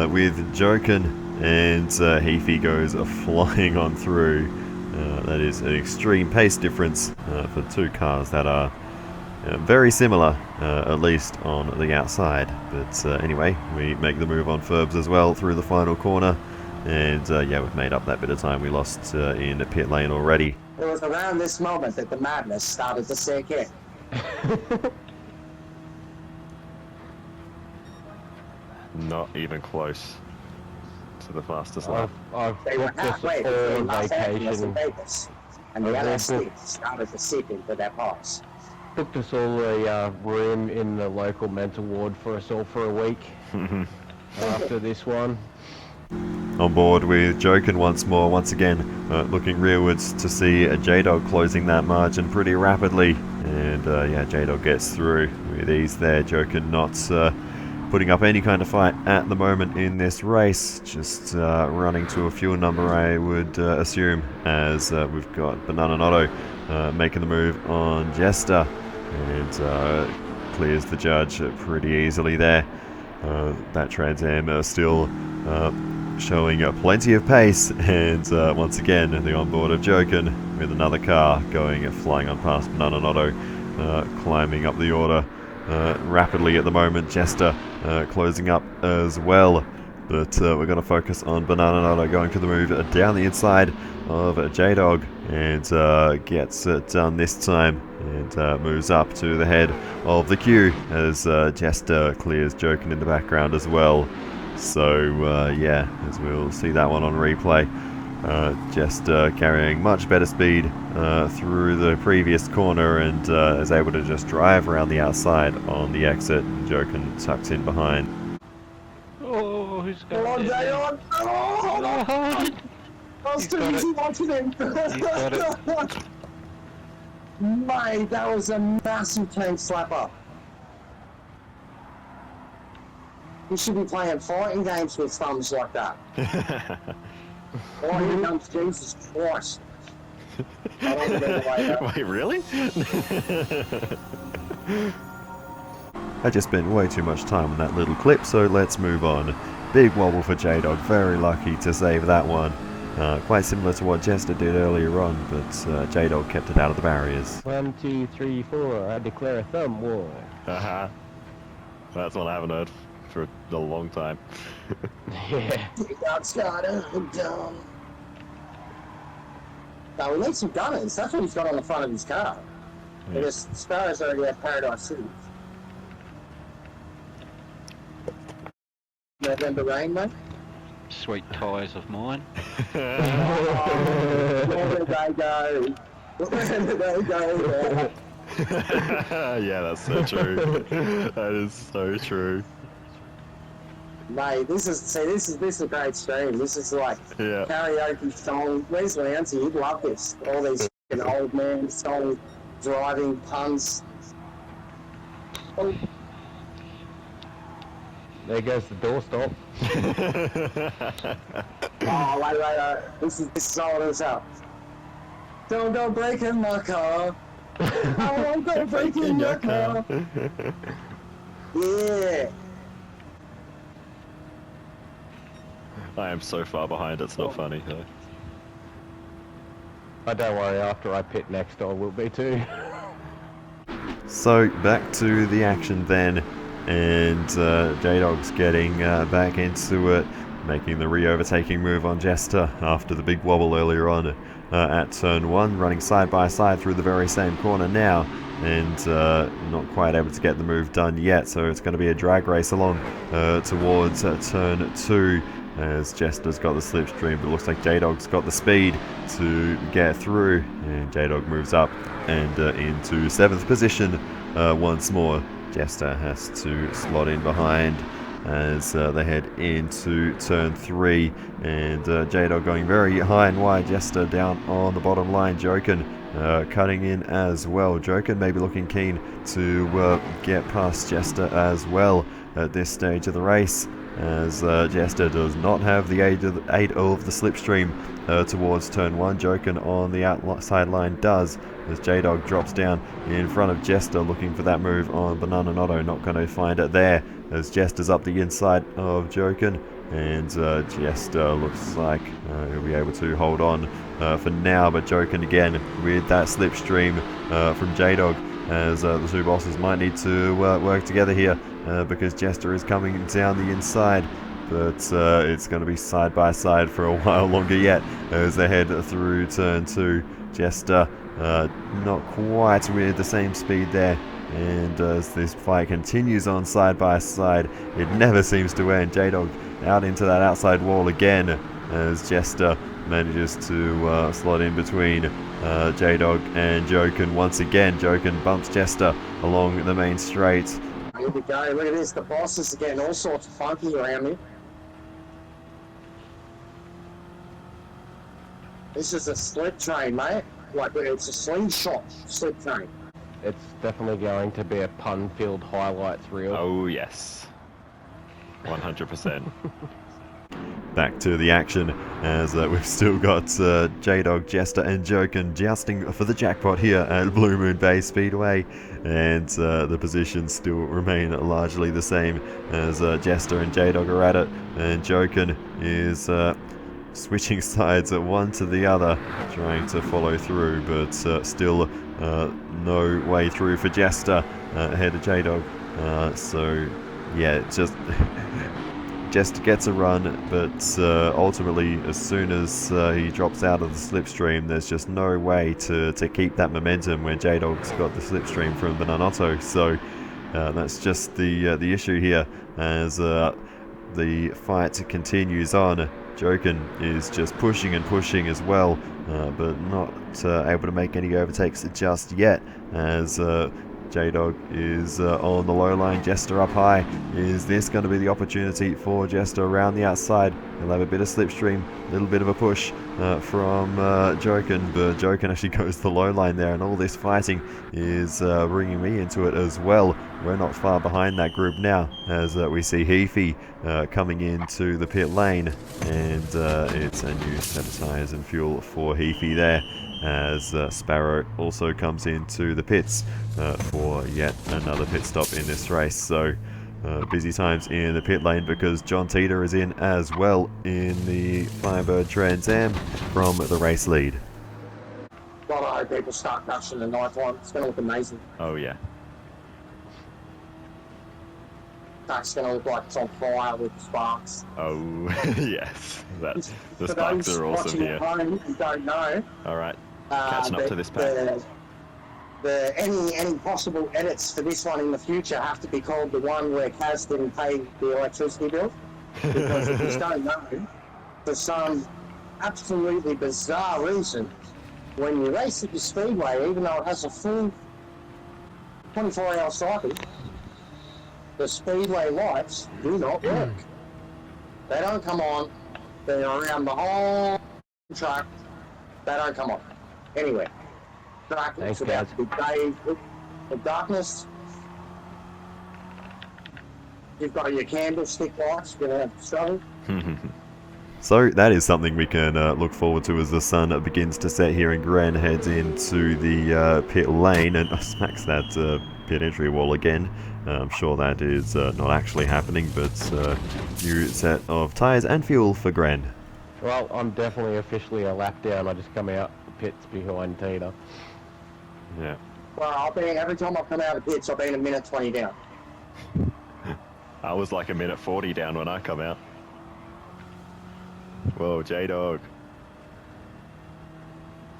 with Jokin, and Heafy goes flying on through. That is an extreme pace difference for two cars that are Very similar, at least on the outside. But anyway, we make the move on Ferbs as well through the final corner. And yeah, we've made up that bit of time we lost in the pit lane already. It was around this moment that the madness started to sink in. Not even close to the fastest lap. I've They were booked us halfway all between on Los Angeles and vacation. Vegas, and the LSD started to seep into their paws. Booked us all a room in the local mental ward for us all for a week after this one. On board with Jokin once more, once again, looking rearwards to see J-Dog closing that margin pretty rapidly. And yeah, J-Dog gets through with ease there. Jokin not putting up any kind of fight at the moment in this race, just running to a fuel number, I would assume, as we've got Banana Notto making the move on Jester, and clears the judge pretty easily there. That Trans-Am still showing plenty of pace, and once again the onboard of Jokin with another car going flying on past Banana Notto, climbing up the order rapidly at the moment. Jester closing up as well, but we're going to focus on Banana Notto going to the move down the inside of J-Dog, and gets it done this time, and moves up to the head of the queue as Jester clears Jokin in the background as well. So yeah, as we'll see that one on replay, Jester carrying much better speed through the previous corner, and is able to just drive around the outside on the exit. Jokin tucks in behind. Oh, who's Come on, Dayon! Oh, hold on! I was too busy watching him! got it. Mate, that was a massive tank slapper. You should be playing fighting games with thumbs like that. Oh, here comes Jesus Christ. I don't think there's a way out. Wait, really? I just spent way too much time on that little clip, so let's move on. Big wobble for J-Dog, very lucky to save that one. Quite similar to what Jester did earlier on, but J-Dog kept it out of the barriers. 1, 2, 3, 4. I declare a thumb war. Haha. That's one I haven't heard for a long time. Yeah. He got started and done. Now, we need some gunners. That's what he's got on the front of his car. Yeah. Because Sparrow's already at Paradise City. November rain, mate? Sweet ties of mine. Where they go? Where they go? Yeah, that's so true. That is so true. Mate, this is a great stream. This is like Yeah. karaoke song. Where's Lancy? He'd love this. All these fucking old man song driving puns. Oh, There goes the doorstop. wait. This is all this out. Don't go breaking my car. I won't go breaking your car. Yeah. I am so far behind, it's not funny though. Oh, don't worry, after I pit next I will be too. So back to the action then, and J-Dog's getting back into it, making the re-overtaking move on Jester after the big wobble earlier on at turn 1, running side by side through the very same corner now, and not quite able to get the move done yet, so it's going to be a drag race along towards turn 2, as Jester's got the slipstream, but it looks like J-Dog's got the speed to get through, and J-Dog moves up and into 7th position once more. Jester has to slot in behind as they head into turn 3, and J-Dog going very high and wide. Jester down on the bottom line. Jokin cutting in as well. Jokin maybe looking keen to get past Jester as well at this stage of the race, as Jester does not have the aid of the slipstream towards turn 1. Jokin on the outside line does, as J-Dog drops down in front of Jester, looking for that move on Banana Notto. Not going to find it there, as Jester's up the inside of Jokin, and Jester looks like he'll be able to hold on for now, but Jokin again with that slipstream from J-Dog as the two bosses might need to work together here because Jester is coming down the inside. But it's going to be side by side for a while longer yet as they head through turn 2. Jester not quite with the same speed there, and as this fight continues on side by side, it never seems to end. J-Dog out into that outside wall again as Jester manages to slot in between J-Dog and Joken once again. Joken bumps Jester along the main straight. Here we go. Look at this. The bosses are getting all sorts of funky around me. This is a slip train, mate. Like, it's a slingshot slip train. It's definitely going to be a pun-filled highlights reel. Oh, yes. 100%. Back to the action as we've still got J-Dog, Jester and Joken jousting for the jackpot here at Blue Moon Bay Speedway, and the positions still remain largely the same as Jester and J-Dog are at it, and Joken is switching sides at one to the other, trying to follow through, but still no way through for Jester ahead of J-Dog. So yeah, just Jester gets a run, but ultimately as soon as he drops out of the slipstream, there's just no way to keep that momentum when J-Dog's got the slipstream from Bananotto. So that's just the issue here as the fight continues on. Joken is just pushing and pushing as well, but not able to make any overtakes just yet as J-Dog is on the low line, Jester up high. Is this going to be the opportunity for Jester around the outside? He'll have a bit of slipstream, a little bit of a push from Joken, but Joken actually goes to the low line there, and all this fighting is bringing me into it as well. We're not far behind that group now as we see Heafy coming into the pit lane, and it's a new set of tyres and fuel for Heafy there as Sparrow also comes into the pits for yet another pit stop in this race. So busy times in the pit lane because John Teeter is in as well in the Firebird Trans-Am from the race lead. A lot of other people start crushing the night one. It's going to look amazing. Oh, yeah. That's going to look like it's on fire with sparks. Oh, yes. That's, the For sparks those are awesome watching here. at home who don't know, Alright, catching up to this pack. Any possible edits for this one in the future have to be called the one where Kaz didn't pay the electricity bill. Because if you don't know, for some absolutely bizarre reason, when you race at the speedway, even though it has a full 24-hour cycle, the speedway lights do not work. They don't come on. They're around the whole track. They don't come on. Anyway, track is about to be bathed with darkness. You've got your candlestick lights. You're going to have to struggle. So that is something we can look forward to as the sun begins to set here and Gran heads into the pit lane and smacks that pit entry wall again. I'm sure that is not actually happening, but new set of tyres and fuel for Gran. Well, I'm definitely officially a lap down. I just come out the pits behind Teeter. Yeah. Well, every time I come out of the pits, I've been a minute 20 down. I was like a minute 40 down when I come out. Whoa, J-Dog.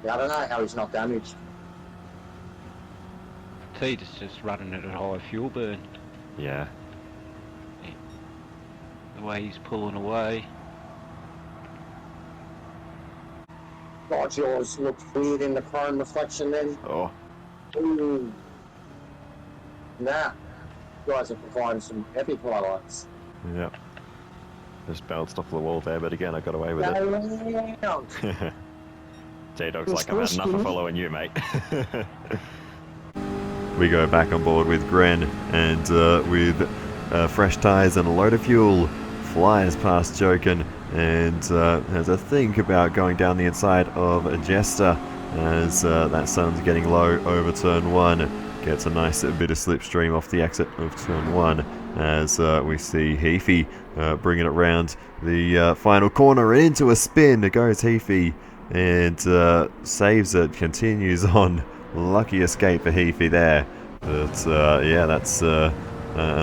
Yeah, I don't know how he's not damaged. Teeter's just running at a high fuel burn. Yeah. The way he's pulling away. God, yours looks weird in the chrome reflection then. Oh. Ooh. Nah. You guys are providing some epic highlights. Yep. Just bounced off the wall there, but again, I got away with it. Around. J-Dog's like, I've had enough of following you, mate. We go back on board with Gran, and with fresh tyres and a load of fuel, flies past Joken and has a think about going down the inside of Jester as that sun's getting low over turn 1. Gets a nice bit of slipstream off the exit of turn 1 as we see Heafy bringing it round the final corner and into a spin. Goes Heafy and saves it, continues on. Lucky escape for Heafy there But yeah, that's an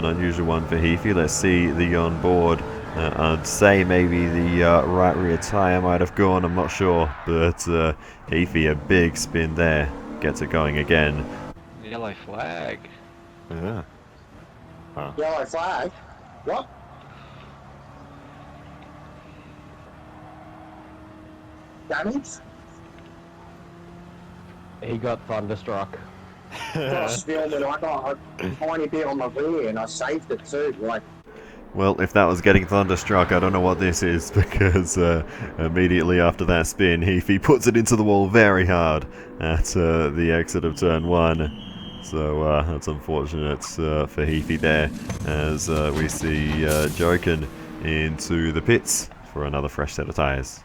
unusual one for Heafy. Let's see the onboard. I'd say maybe the right rear tyre might have gone, I'm not sure. But Heafy, a big spin there, gets it going again. Yellow flag. Yeah. Yellow flag? What? Damage? He got thunderstruck. Cross field, and I got a tiny bit on my rear and I saved it too. Like, Well, if that was getting thunderstruck, I don't know what this is, because immediately after that spin, Heafy puts it into the wall very hard at the exit of turn 1. So that's unfortunate for Heafy there, as we see Joken into the pits for another fresh set of tyres.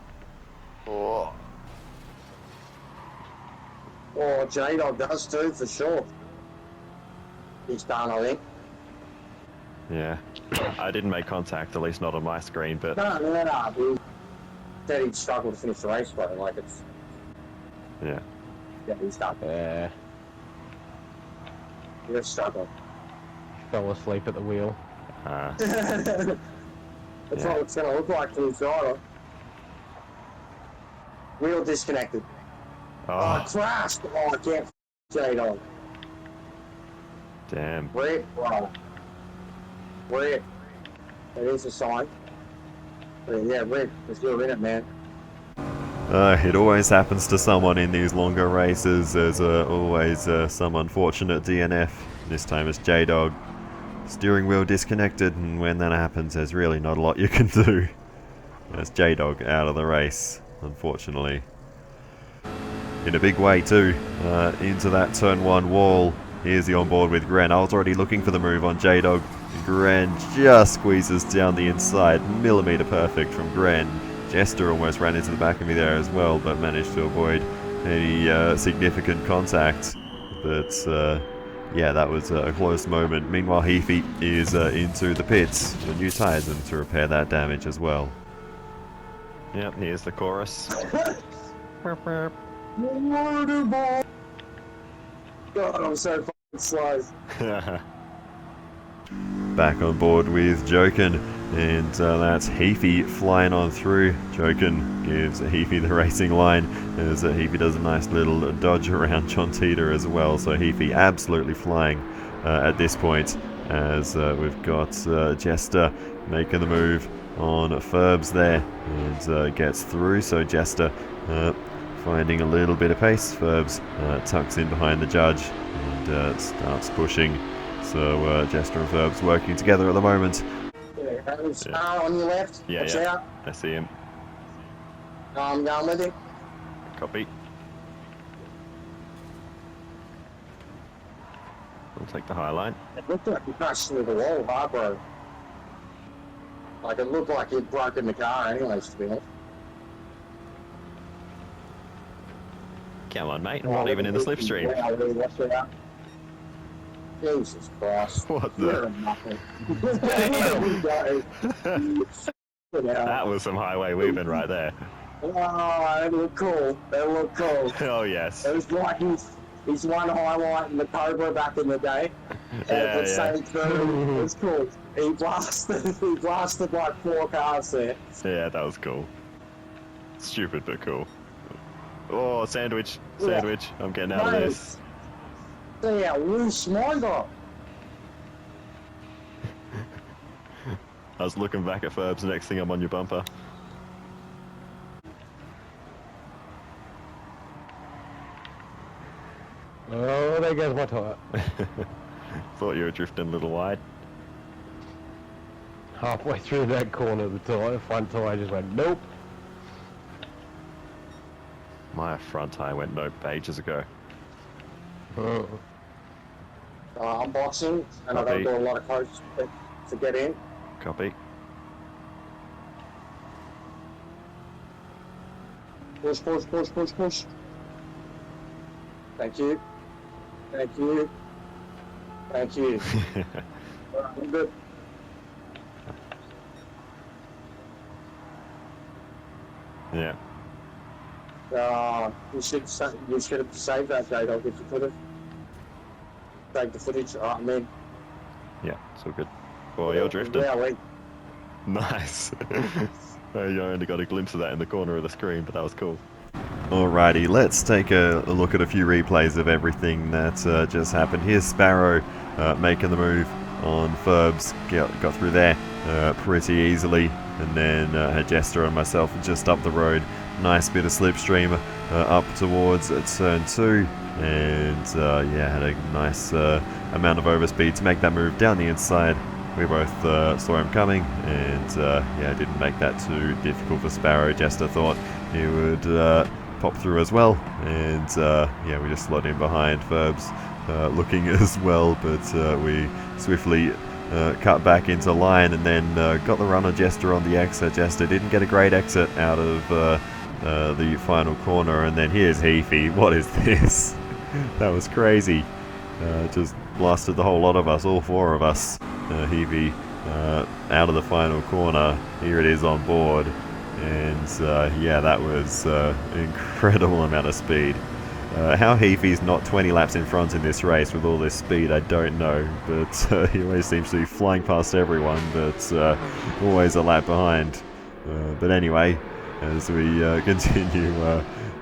or J-Dog does too, for sure. He's done, I think. Yeah. I didn't make contact, at least not on my screen, but No. He said he'd struggle to finish the race, but like it's. yeah. Yeah, he's done. Yeah, You're struggling. fell asleep at the wheel. That's Yeah. what it's going to look like to his driver. Wheel disconnected. Oh, Oh, crashed! Oh, I can't J-Dog. damn. Rip, bro. Rip. That is a sign. But yeah, Rip, because you're in it, man. It always happens to someone in these longer races. There's always some unfortunate DNF. This time it's J-Dog. Steering wheel disconnected, and when that happens, there's really not a lot you can do. That's J-Dog out of the race, unfortunately. In a big way too, into that turn 1 wall. Here's the onboard with Gren. I was already looking for the move on J-Dog. Gren just squeezes down the inside, millimetre perfect from Gren. Jester almost ran into the back of me there as well, but managed to avoid any significant contact. But yeah, that was a close moment. Meanwhile, Heafy is into the pits for new tyres and to repair that damage as well. Yep, here's the chorus. God, I'm so fucking slow. Back on board with Joken, and that's Heafy flying on through. Joken gives Heafy the racing line, as Heafy does a nice little dodge around John Teeter as well. So Heafy absolutely flying at this point, as we've got Jester making the move on Ferbs there, and gets through. So Jester finding a little bit of pace. Ferbs tucks in behind the judge and starts pushing. So Jester and Ferbs working together at the moment. Yeah, there's car on your left. Yeah, Watch yeah. out. I see him. I'm going with him. Copy. We'll take the high line. It looked like he crashed through the wall, bro. Like it looked like he'd broken the car anyways, to be honest. Come on, mate. I'm not even in the slipstream. Yeah, really, watch it out. Jesus Christ. What You're the? a nothing. There we go. Yeah. That was some highway weaving right there. Oh, it looked cool. It looked cool. Oh, yes. It was like he's one highlight in the Cobra back in the day. Yeah, The same thing. It was cool. He blasted like 4 cars there. Yeah, that was cool. Stupid, but cool. Oh, sandwich. Sandwich. I'm getting out of this. See how loose mine got. I was looking back at Ferbs, next thing I'm on your bumper. Oh, there goes my tyre. Thought you were drifting a little wide. Halfway through that corner, the front tyre just went nope. My front tyre went nope ages ago. Oh. I'm boxing, and I've got to Copy. do a lot of coach to get in. Copy. Push, push, push, push, push. Thank you. Thank you. Thank you. Alright, I'm good. Yeah. You should have saved that J-Dog if you could have. take the footage. I mean, Yeah, it's all good. Oh, you're drifting. yeah, we, Nice. I only got a glimpse of that in the corner of the screen, but that was cool. Alrighty, let's take a look at a few replays of everything that just happened. Here's Sparrow making the move on Ferbs, got through there pretty easily, and then had Jester and myself just up the road. Nice bit of slipstream up towards turn 2, and yeah, had a nice amount of overspeed to make that move down the inside. We both saw him coming, and yeah, didn't make that too difficult for Sparrow. Jester thought he would pop through as well, and yeah, we just slot in behind Ferbs looking as well, but we swiftly cut back into line, and then got the run on Jester on the exit. Jester didn't get a great exit out of the final corner, and then here's Heafy. What is this? That was crazy. Just blasted the whole lot of us, all 4 of us. Heavy out of the final corner. Here it is on board, and yeah, that was an incredible amount of speed. How Heafy's not 20 laps in front in this race with all this speed, I don't know, but he always seems to be flying past everyone, but always a lap behind. But anyway, as we continue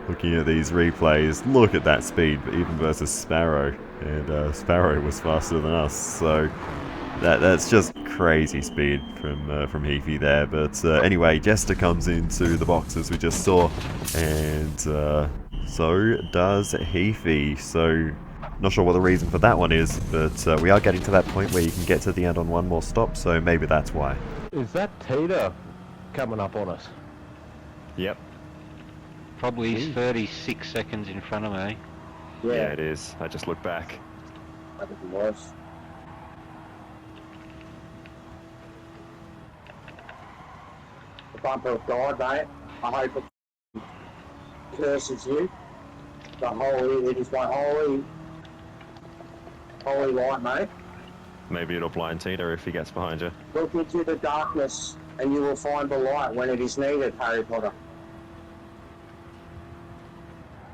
looking at these replays, look at that speed, even versus Sparrow, and Sparrow was faster than us, so that's just crazy speed from Heafy there. But anyway, Jester comes into the box as we just saw, and so does Heafy. So not sure what the reason for that one is, but we are getting to that point where you can get to the end on one more stop, so maybe that's why. Is that Tita coming up on us? Yep. Probably 36 seconds in front of me. Yeah, yeah, it is. I just looked back. I think it was. The bumper of God, mate. I hope it curses you. The holy, it is my holy light, mate. Maybe it'll blind Tita if he gets behind you. Look into the darkness, and you will find the light when it is needed, Harry Potter.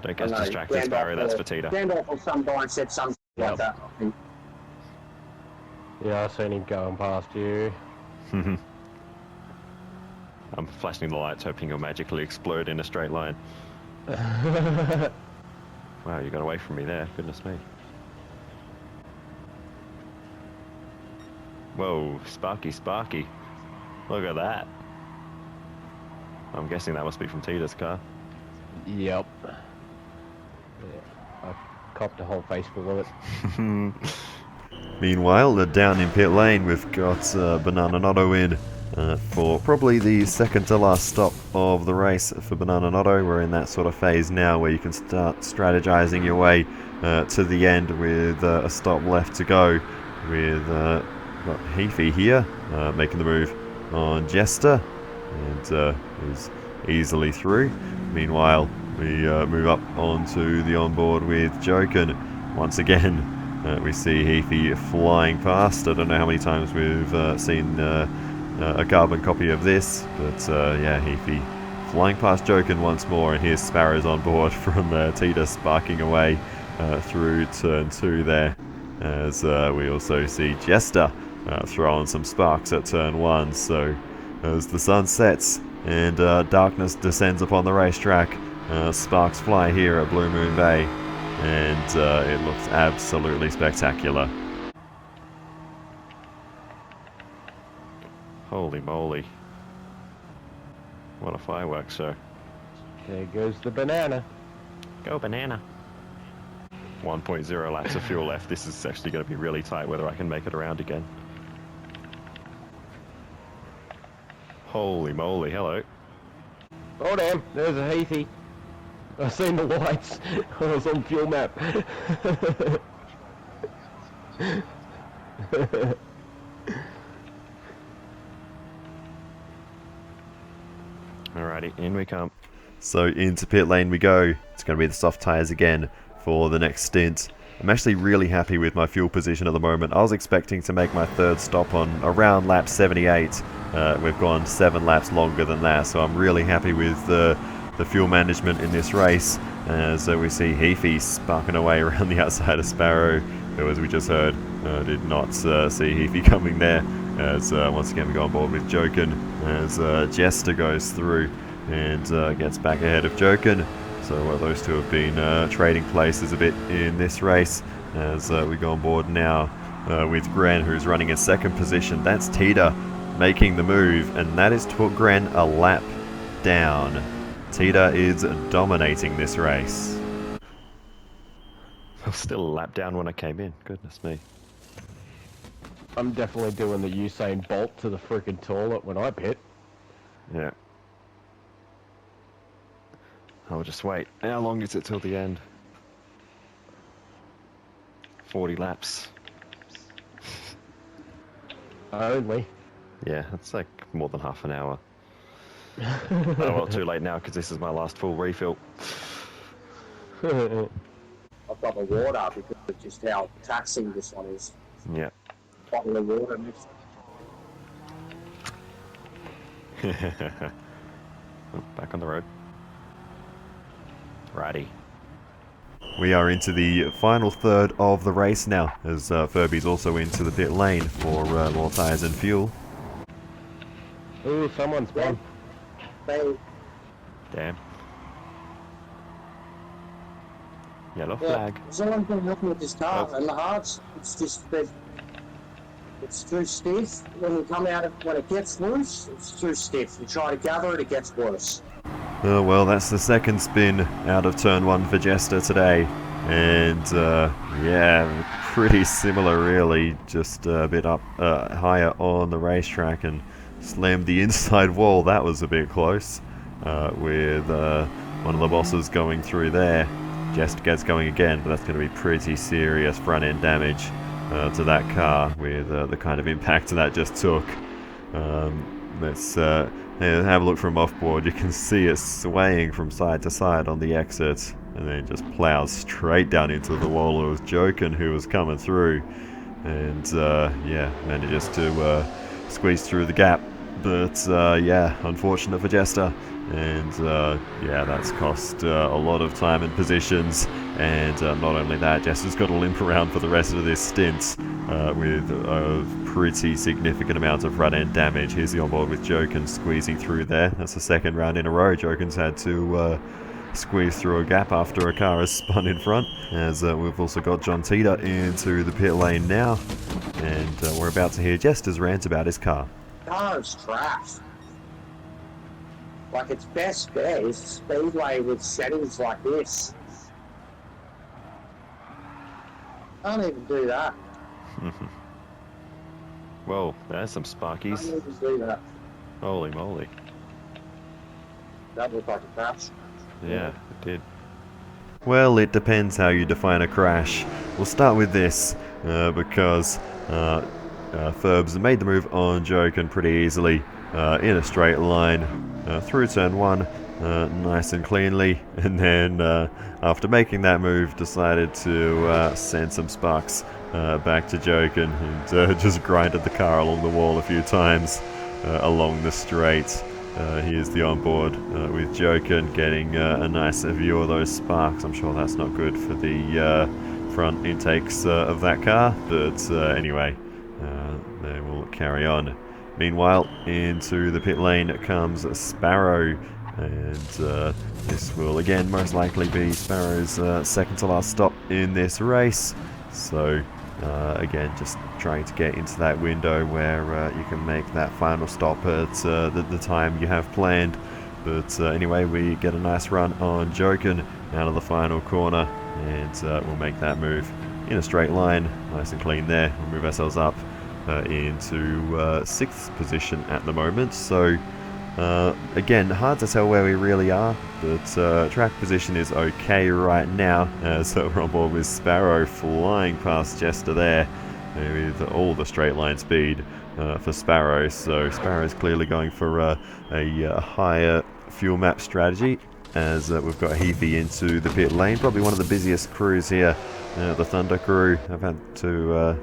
Don't get I know, distracted, Sparrow, that's for Tita. Gandalf or some guy said something like Yep. that, I think. Yeah, I seen him going past you. I'm flashing the lights, hoping you'll magically explode in a straight line. Wow, you got away from me there, goodness me. Whoa, Sparky, Sparky. Look at that. I'm guessing that must be from Tita's car. Yep. Yeah, I copped a whole face full of it. Meanwhile, down in pit lane, we've got Banana Notto in for probably the second to last stop of the race for Banana Notto. We're in that sort of phase now where you can start strategizing your way to the end with a stop left to go, with got Heafy here making the move on Jester, and is easily through. Meanwhile, we move up onto the onboard with Joken. Once again, we see Heafy flying past. I don't know how many times we've seen a carbon copy of this, but yeah, Heafy flying past Joken once more, and here's Sparrows on board from Tita sparking away through turn 2 there, as we also see Jester throwing some sparks at turn 1. So as the sun sets and darkness descends upon the racetrack, sparks fly here at Blue Moon Bay, and it looks absolutely spectacular. Holy moly. What a fireworks show. There goes the banana. Go banana. 1.0 laps of fuel left. This is actually going to be really tight whether I can make it around again. Holy moly, hello. Oh damn, there's a Heafy. I seen the lights. I was on fuel map. Alrighty, in we come. So into pit lane we go. It's going to be the soft tyres again for the next stint. I'm actually really happy with my fuel position at the moment. I was expecting to make my third stop on around lap 78. We've gone 7 laps longer than that, so I'm really happy with the fuel management in this race. So we see Heafy sparking away around the outside of Sparrow, who, as we just heard, did not see Heafy coming there, as once again we go on board with Joken, as Jester goes through and gets back ahead of Joken. So those two have been trading places a bit in this race, as we go on board now with Gren, who's running in second position. That's Tita making the move, and that is to put Gren a lap down. Tita is dominating this race. I was still a lap down when I came in. Goodness me. I'm definitely doing the Usain Bolt to the freaking toilet when I pit. Yeah. I'll just wait. How long is it till the end? 40 laps. Only. Yeah, that's like more than half an hour. Oh well, too late now because this is my last full refill. I've got my water because of just how taxing this one is. Yeah. Bottle of water mixed. Oh, back on the road. Righty. We are into the final third of the race now, as Furby's also into the pit lane for more tyres and fuel. Ooh, someone's gone. Damn. Yellow Yeah, flag. there's always been looking at this car, and the hearts, it's just that it's too stiff. When you come out of, when it gets loose, it's too stiff. You try to gather it, it gets worse. Oh well, that's the second spin out of turn 1 for Jester today, and yeah, pretty similar really, just a bit up higher on the racetrack and slammed the inside wall. That was a bit close, with one of the bosses going through there. Jester gets going again, but that's going to be pretty serious front end damage to that car with the kind of impact that just took. Let's have a look from offboard. You can see it swaying from side to side on the exit, and then just plows straight down into the wall. It was Joken who was coming through, and yeah, manages to squeeze through the gap. But yeah, unfortunate for Jester, and yeah, that's cost a lot of time and positions. And not only that, Jester's got to limp around for the rest of this stint with a pretty significant amount of front-end damage. Here's the onboard with Joken squeezing through there. That's the second round in a row Joken's had to squeeze through a gap after a car has spun in front. As we've also got John Tita into the pit lane now, and we're about to hear Jester's rant about his car. Car's trash. Like, its best bet is Speedway with settings like this. Can't even do that. Whoa, there's some Can't sparkies. even do that. Holy moly. That looked like a crash. Yeah, it did. Well, it depends how you define a crash. We'll start with this, because Furbs made the move on Joken pretty easily, in a straight line, through turn 1, nice and cleanly, and then after making that move decided to send some sparks back to Joken, and just grinded the car along the wall a few times along the straight. Here's the onboard with Joken getting a nice view of those sparks. I'm sure that's not good for the front intakes of that car, but anyway, they will carry on. Meanwhile, into the pit lane comes Sparrow, and this will again most likely be Sparrow's second to last stop in this race. So again, just trying to get into that window where you can make that final stop at the time you have planned. But anyway, we get a nice run on Joken out of the final corner, and we'll make that move in a straight line, nice and clean there. We'll move ourselves up into 6th position at the moment. So again, hard to tell where we really are, but track position is okay right now, as we're on board with Sparrow flying past Jester there with all the straight line speed for Sparrow. So Sparrow is clearly going for a higher fuel map strategy, as we've got Heafy into the pit lane, probably one of the busiest crews here, the Thunder crew. I've had to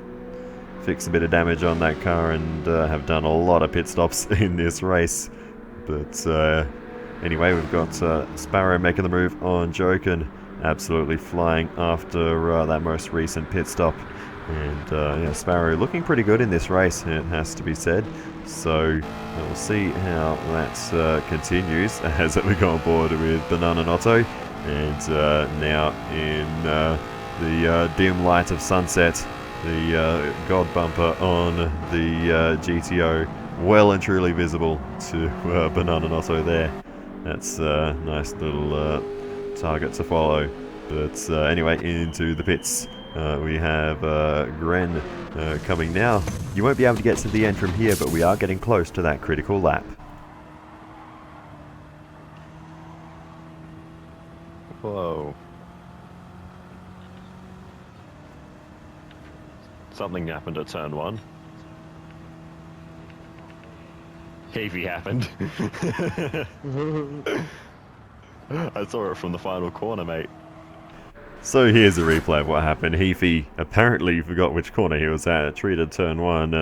fix a bit of damage on that car, and have done a lot of pit stops in this race. But anyway, we've got Sparrow making the move on Joken, absolutely flying after that most recent pit stop. And yeah, Sparrow looking pretty good in this race, it has to be said. So we'll see how that continues as we go on board with Banana Otto. And now in the dim light of sunset, the God bumper on the GTO well and truly visible to Banana Otto there. That's a nice little target to follow. But anyway, into the pits. We have Gren coming now. You won't be able to get to the end from here, but we are getting close to that critical lap. Whoa. Something happened at turn 1. Heavy happened. I saw it from the final corner, mate. So here's a replay of what happened. Heafy apparently forgot which corner he was at, treated turn 1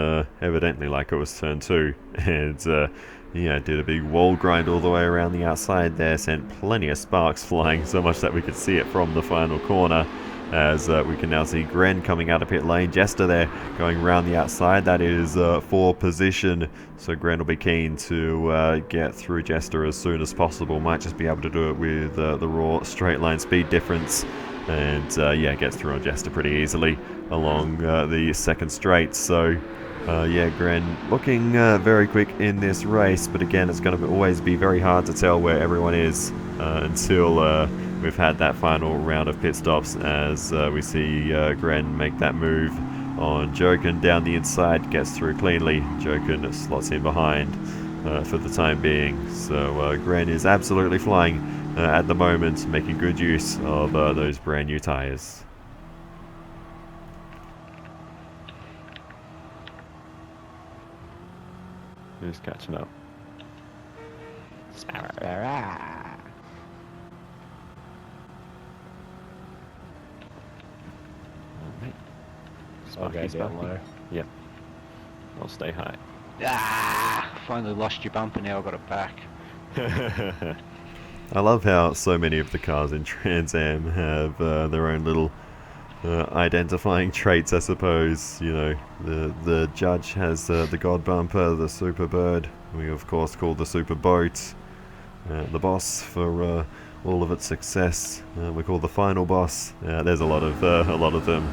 evidently like it was turn 2, and yeah, did a big wall grind all the way around the outside there, sent plenty of sparks flying, so much that we could see it from the final corner. As we can now see Gren coming out of pit lane, Jester there going around the outside. That is for position, so Gren will be keen to get through Jester as soon as possible. Might just be able to do it with the raw straight line speed difference. And yeah, gets through on Jester pretty easily along the second straight. So yeah, Gren looking very quick in this race, but again, it's going to always be very hard to tell where everyone is until we've had that final round of pit stops, as we see Gren make that move on Joken down the inside, gets through cleanly. Joken slots in behind for the time being. So Gren is absolutely flying at the moment, making good use of those brand new tyres. Who's catching up? Sparrow. Okay, down low. Yep. I'll stay high. Finally lost your bumper, now I've got it back. I love how so many of the cars in Trans-Am have their own little identifying traits, I suppose. You know, the Judge has the God Bumper, the Super Bird. We of course call the Super Boat. The Boss for all of its success. We call the Final Boss. There's a lot of them.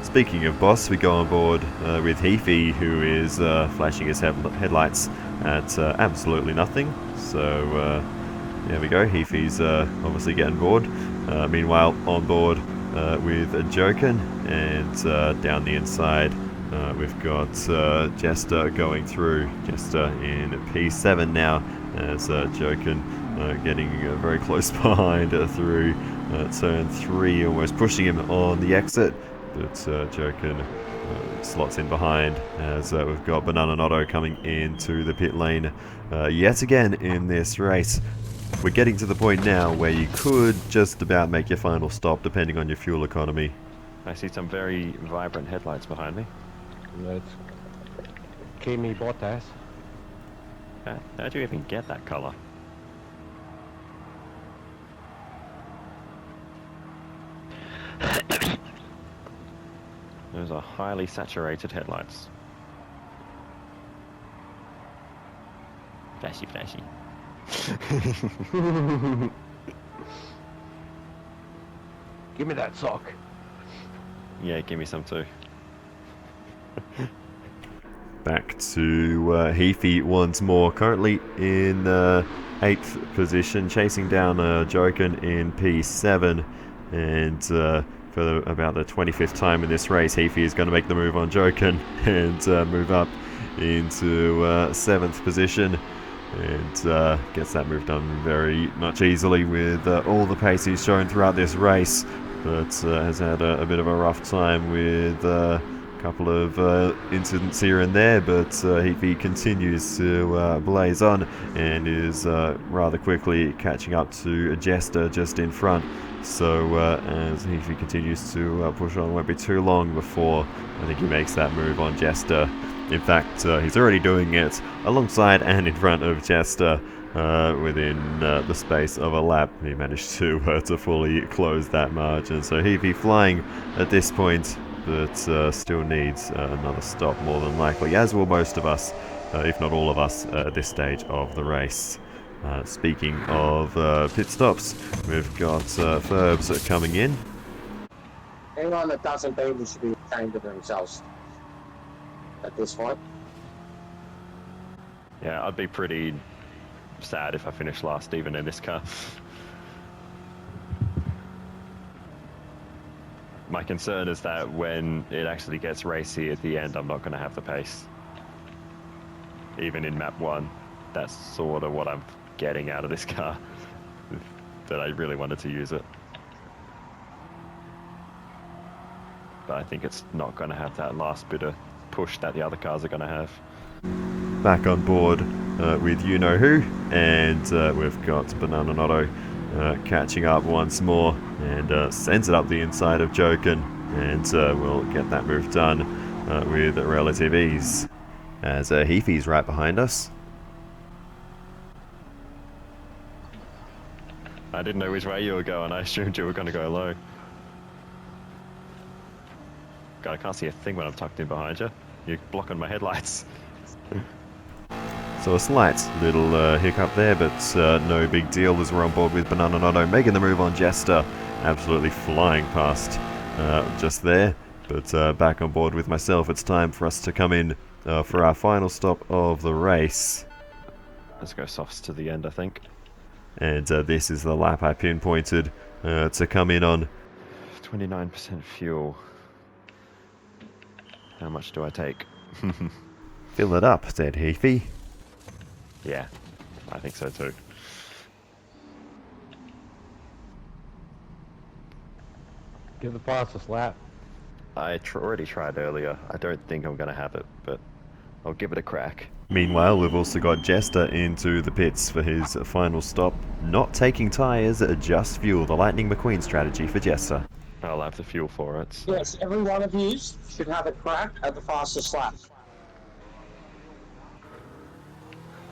Speaking of Boss, we go on board with Heafy, who is flashing his headlights at absolutely nothing. So there we go. Heafy's obviously getting bored. Meanwhile, on board with Joken, and down the inside we've got Jester going through. Jester in P7 now, as Joken getting very close behind through turn 3, almost pushing him on the exit. But Joken slots in behind, as we've got Banana Otto coming into the pit lane yet again in this race. We're getting to the point now where you could just about make your final stop depending on your fuel economy. I see some very vibrant headlights behind me. That's Kimi Bottas. How'd you even get that colour? Those are highly saturated headlights. Flashy, flashy. Give me that sock. Yeah, give me some too. Back to Heafy once more, currently in 8th position, chasing down Joken in P7, and for about the 25th time in this race, Heafy is going to make the move on Joken and move up into 7th position, and gets that move done very much easily with all the pace he's shown throughout this race, but has had a bit of a rough time with couple of incidents here and there, but Heafy continues to blaze on and is rather quickly catching up to Jester just in front. So as Heafy continues to push on, it won't be too long before I think he makes that move on Jester. In fact, he's already doing it alongside and in front of Jester, within the space of a lap. He managed to fully close that margin. So Heavey flying at this point, but still needs another stop more than likely, as will most of us, if not all of us, at this stage of the race. Speaking of pit stops, we've got Ferbs coming in. Anyone that doesn't beat me should be ashamed of themselves at this point. Yeah, I'd be pretty sad if I finished last even in this car. My concern is that when it actually gets racy at the end, I'm not going to have the pace. Even in map 1, that's sort of what I'm getting out of this car. That I really wanted to use it. But I think it's not going to have that last bit of push that the other cars are going to have. Back on board with you-know-who, and we've got Banananotto catching up once more, and sends it up the inside of Joken, and we'll get that move done with relative ease. As Heafy's right behind us. I didn't know which way you were going. I assumed you were going to go low. God, I can't see a thing when I'm tucked in behind you. You're blocking my headlights. So a slight little hiccup there, but no big deal as we're on board with Banananotto, making the move on Jester. Absolutely flying past just there. But back on board with myself, it's time for us to come in for our final stop of the race. Let's go softs to the end, I think. And this is the lap I pinpointed to come in on. 29% fuel. How much do I take? Fill it up, said Heafy. Yeah, I think so too. Give the fastest lap. I already tried earlier. I don't think I'm going to have it, but I'll give it a crack. Meanwhile, we've also got Jester into the pits for his final stop. Not taking tyres, just fuel. The Lightning McQueen strategy for Jester. I'll have the fuel for it. Yes, every one of you should have a crack at the fastest lap.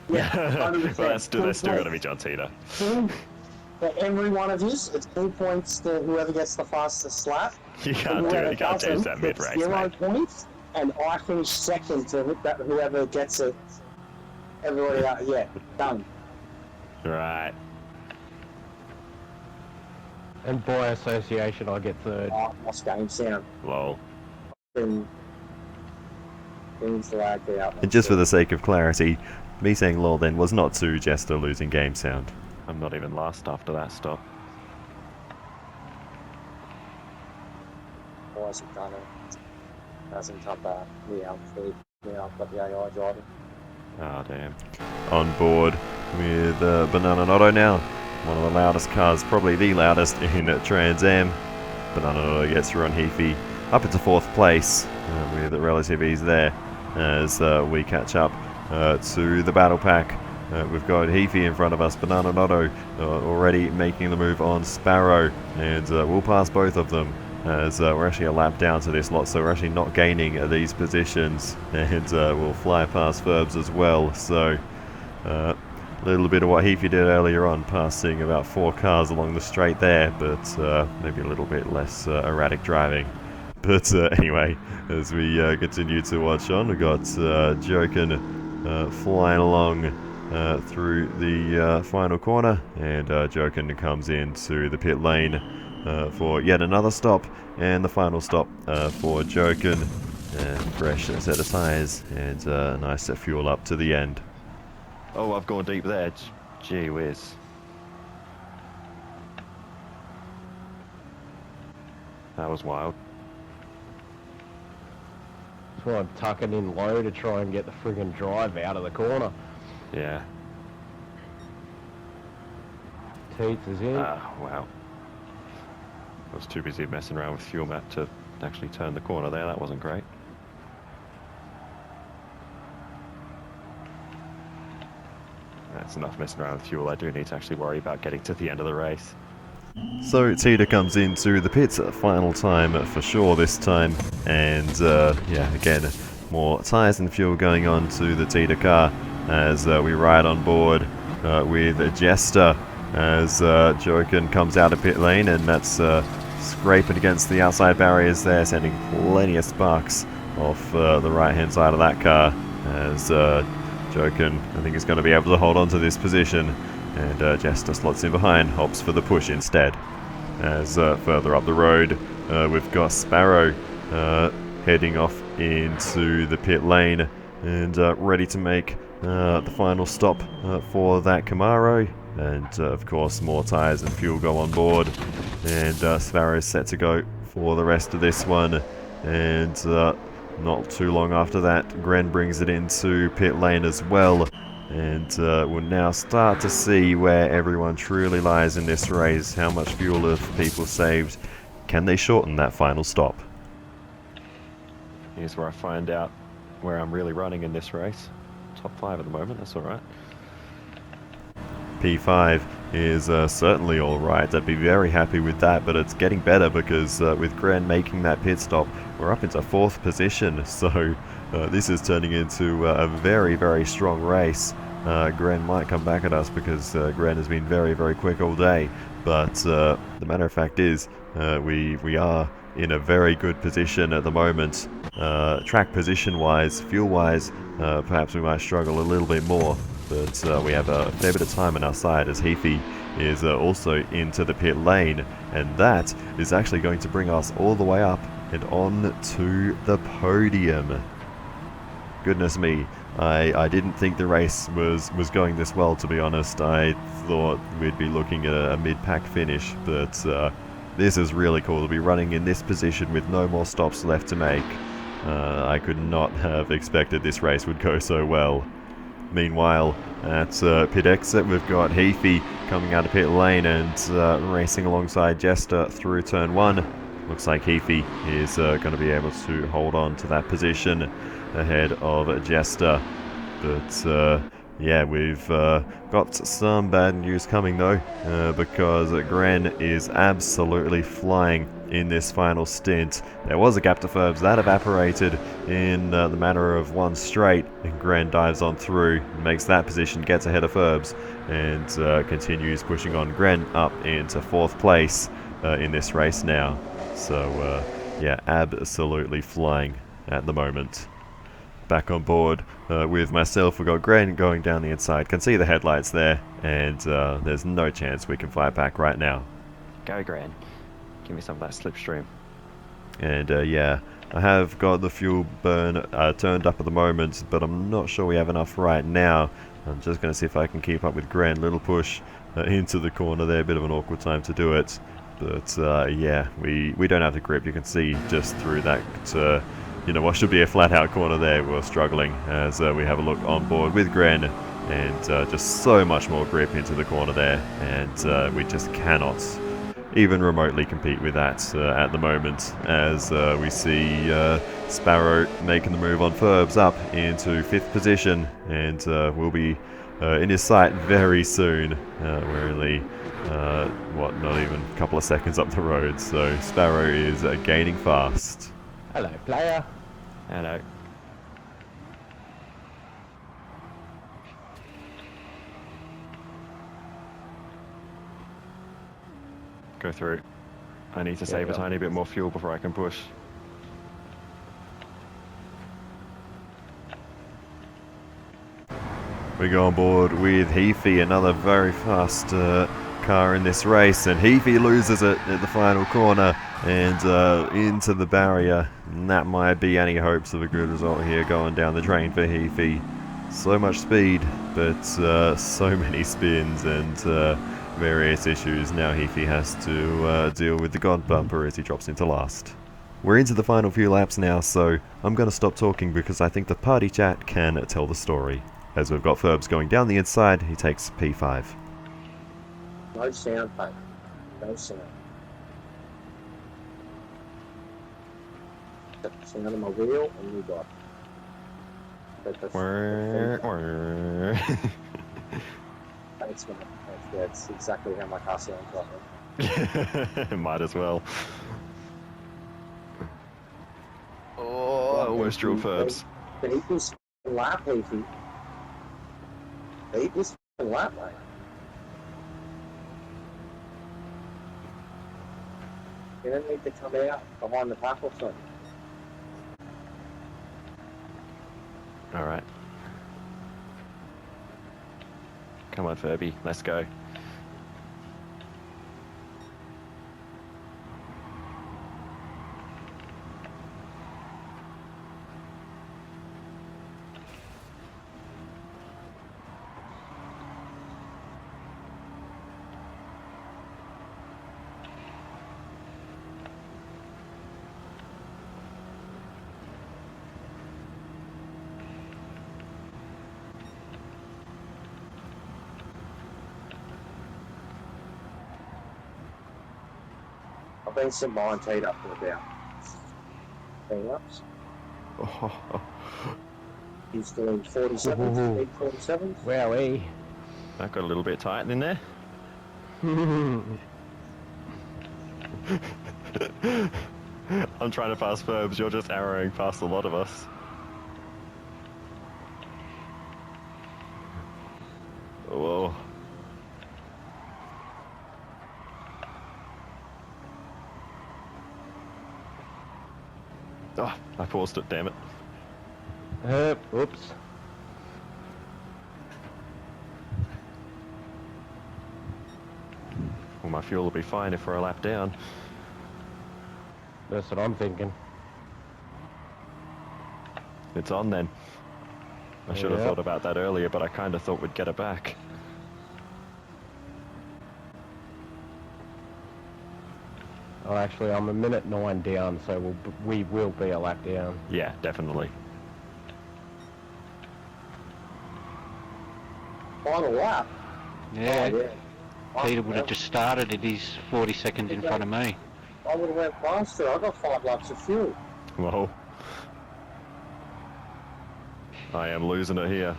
Yeah, Well, that's still going to be John Cena. For every one of you, it's 2 points to whoever gets the fastest lap. You can't do it. You can't change that mid-race, Zero mate. points, and I finish second to whoever gets it. Everybody out, yeah, done. Right. And by association, I get third. Oh, lost game sound. Lol. Things lagged out. And just for the sake of clarity, me saying lol then was not to Jester losing game sound. I'm not even last after that stop. Boys have done it. Hasn't come back. Yeah, I've got the AI driving. Oh, damn. On board with Banananotto now. One of the loudest cars, probably the loudest in Trans-Am. Banananotto gets through on Heafy up into 4th place with relative ease there as we catch up to the battle pack. We've got Heafy in front of us, Banananotto already making the move on Sparrow, and we'll pass both of them as we're actually a lap down to this lot, so we're actually not gaining these positions, and we'll fly past Ferbs as well. So a little bit of what Heafy did earlier on, passing about 4 cars along the straight there, but maybe a little bit less erratic driving. But anyway, as we continue to watch on, we've got Joken flying along through the final corner, and Joken comes into the pit lane for yet another stop, and the final stop for Joken. Fresh set of tyres, and a nice fuel up to the end. Oh, I've gone deep there. Gee whiz. That was wild. That's why I'm tucking in low to try and get the friggin' drive out of the corner. Yeah. Teats is in. Wow. I was too busy messing around with fuel map to actually turn the corner there. That wasn't great. That's enough messing around with fuel. I do need to actually worry about getting to the end of the race. So Tita comes into the pits at final time for sure this time, and yeah, again, more tyres and fuel going on to the Tita car as we ride on board with Jester as Joken comes out of pit lane, and that's scraping against the outside barriers there, sending plenty of sparks off the right hand side of that car, as Joken, I think, is going to be able to hold on to this position, and Jester slots in behind, opts for the push instead. As further up the road, we've got Sparrow heading off into the pit lane and ready to make the final stop for that Camaro. And of course, more tyres and fuel go on board, and Sparrow's set to go for the rest of this one. And not too long after that, Gren brings it into pit lane as well. And we'll now start to see where everyone truly lies in this race. How much fuel have people saved? Can they shorten that final stop? Here's where I find out where I'm really running in this race. Top 5 at the moment, that's alright. P5 is certainly alright. I'd be very happy with that, but it's getting better because with Gren making that pit stop, we're up into 4th position. So this is turning into a very, very strong race. Gren might come back at us because Gren has been very, very quick all day. But the matter of fact is, we are in a very good position at the moment. Track position wise, fuel wise, perhaps we might struggle a little bit more. But we have a fair bit of time on our side as Heafy is also into the pit lane, and that is actually going to bring us all the way up and on to the podium. Goodness me, I didn't think the race was going this well, to be honest. I thought we'd be looking at a mid-pack finish, but this is really cool to be running in this position with no more stops left to make. I could not have expected this race would go so well. Meanwhile, at pit exit, we've got Heafy coming out of pit lane and racing alongside Jester through turn 1. Looks like Heafy is going to be able to hold on to that position ahead of Jester. But yeah, we've got some bad news coming though, because Gren is absolutely flying in this final stint. There was a gap to Ferbs that evaporated in the matter of one straight, and Gren dives on through, makes that position, gets ahead of Ferbs, and continues pushing on. Gren up into 4th place in this race now. So yeah, absolutely flying at the moment. Back on board with myself, we've got Gren going down the inside. Can see the headlights there, and there's no chance we can fight back right now. Go, Gran. Give me some of that slipstream. And yeah, I have got the fuel burn turned up at the moment, but I'm not sure we have enough right now. I'm just going to see if I can keep up with Gren. Little push into the corner there, a bit of an awkward time to do it. But yeah, we don't have the grip. You can see just through that, you know, what should be a flat-out corner there. We're struggling as we have a look on board with Gren, and just so much more grip into the corner there, and we just cannot even remotely compete with that at the moment, as we see Sparrow making the move on Ferbs up into 5th position, and will be in his sight very soon. We're only, what, not even a couple of seconds up the road, so Sparrow is gaining fast. Hello, player. Hello. Go through. I need to save a tiny bit more fuel before I can push. We go on board with Heafy, another very fast car in this race, and Heafy loses it at the final corner and into the barrier, and that might be any hopes of a good result here going down the drain for Heafy. So much speed, but so many spins and various issues. Now Heafy has to deal with the God bumper as he drops into last. We're into the final few laps now, so I'm going to stop talking because I think the party chat can tell the story. As we've got Ferbs going down the inside, he takes P5. No sound, mate. No sound. The sound of my wheel, and you got Thanks, mate. That's exactly how my car sounds right now. Might as well. Oh, I almost drew Ferbs. But he was lap, Heafy. He was lap, mate. You don't need to come out behind the pack or something. All right. Come on, Furby. Let's go. I've been St. Mine teed up for about 10 laps. He's doing 47s, big 47s. Wowee. That got a little bit tight in there. I'm trying to pass Furbs, you're just arrowing past a lot of us. Whoa. Oh, I paused it, damn it. Oops. Well, my fuel will be fine if we're a lap down. That's what I'm thinking. It's on then. I should have Yep. thought about that earlier, but I kind of thought we'd get it back. Oh, actually, I'm a minute 9 down, so we will be a lap down. Yeah, definitely. Final lap. Yeah, Oh, yeah. Peter would have just started it. He's 40 seconds in front of me. I would have went faster. I got 5 laps of fuel. Whoa. I am losing it here.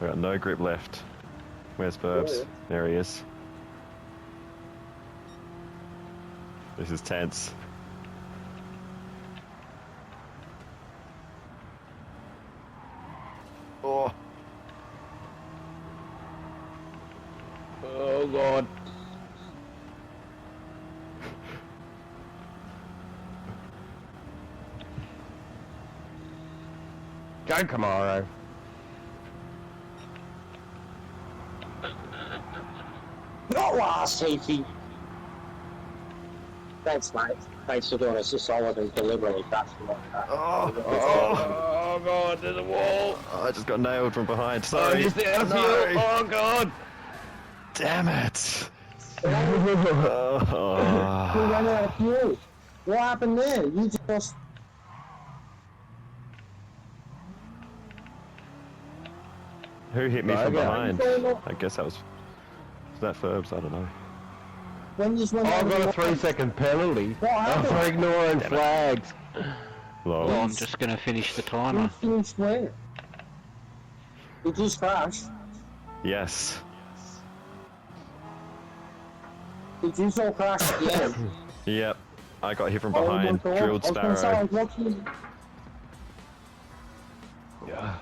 We got no grip left. Where's Burbs? Yeah. There he is. This is tense. Oh. Oh, God. Go, Camaro. Not last, Heathy. Thanks, mate. Thanks for doing us a solid and deliberately touching like that. Oh, God, there's a wall. I just got nailed from behind. Oh, Sorry. just out of fuel. No. Oh, God. Damn it. You Oh. ran out of fuel. What happened there? You just... Who hit me from Okay. behind? I guess that was that Furbs? I don't know. When you just went Oh, I over got a the 3-second penalty. What happened? For ignoring Damn it. flags. Lol. Well, I'm just going to finish the You timer. finished where? You just crashed. Yes. Did you all crash at the end? Yep. I got hit from Oh my behind. God. Drilled I was gonna say, I Sparrow. was watching. Yeah.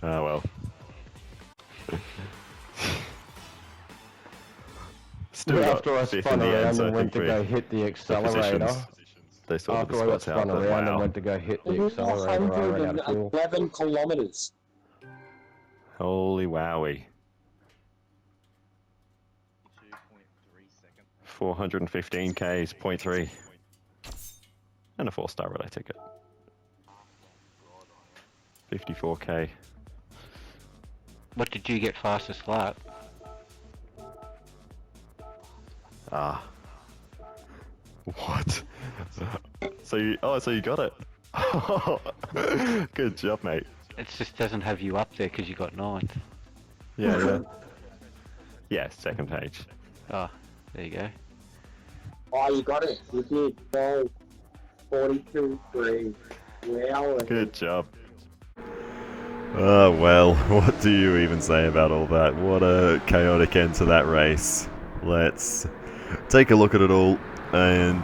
Ah well. Still got After I fifth spun in the around end, so I and went think to go we hit the the accelerator. positions. They sorted After the I got spots out, spun but around and wow. went to go hit the accelerator, I ran out of fuel. 11 kilometers. Holy wowie. 415 Ks, 0.3. And a 4-star relay ticket. 54K. What did you get fastest lap? Ah. What? So you got it. Good job, mate. It just doesn't have you up there because you got 9th. Yeah. Yeah, second page. Oh, there you go. Oh, you got it. You did. Oh, 42.3. Wow. Good job. Oh well, what do you even say about all that? What a chaotic end to that race. Let's take a look at it all. and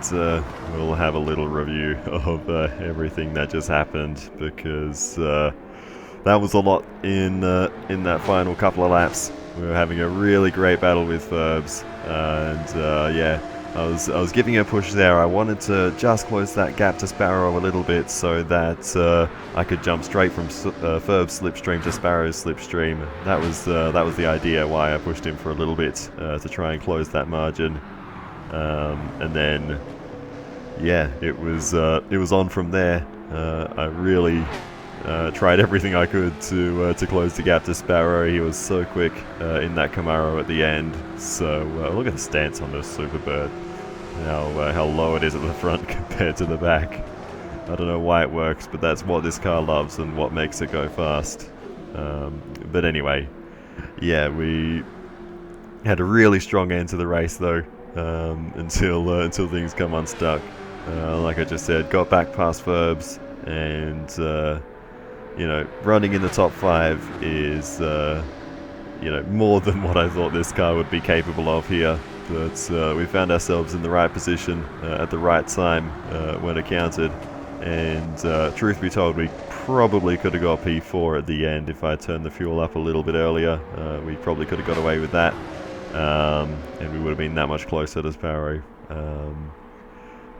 we'll have a little review of everything that just happened, because that was a lot in that final couple of laps. We were having a really great battle with Ferbs, and yeah, I was giving a push there. I wanted to just close that gap to Sparrow a little bit so that I could jump straight from Ferb's slipstream to Sparrow's slipstream. That was the idea why I pushed him for a little bit to try and close that margin. And then, yeah, it was on from there. I really tried everything I could to close the gap to Sparrow. He was so quick in that Camaro at the end. So look at the stance on this Superbird. How low it is at the front compared to the back. I don't know why it works, but that's what this car loves and what makes it go fast. But anyway, yeah, we had a really strong end to the race though, until things come unstuck. Like I just said, got back past Ferbs, and you know, running in the top 5 is you know, more than what I thought this car would be capable of here. But we found ourselves in the right position at the right time when it counted. And truth be told, we probably could have got P4 at the end if I turned the fuel up a little bit earlier. We probably could have got away with that, and we would have been that much closer to Sparrow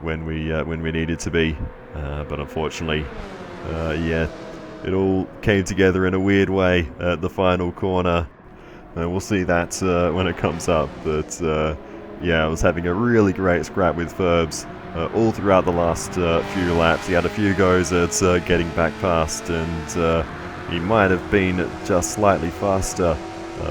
when we needed to be. But unfortunately, yeah, it all came together in a weird way at the final corner. We'll see that when it comes up. But yeah, I was having a really great scrap with Ferbs all throughout the last few laps. He had a few goes at getting back past, and he might have been just slightly faster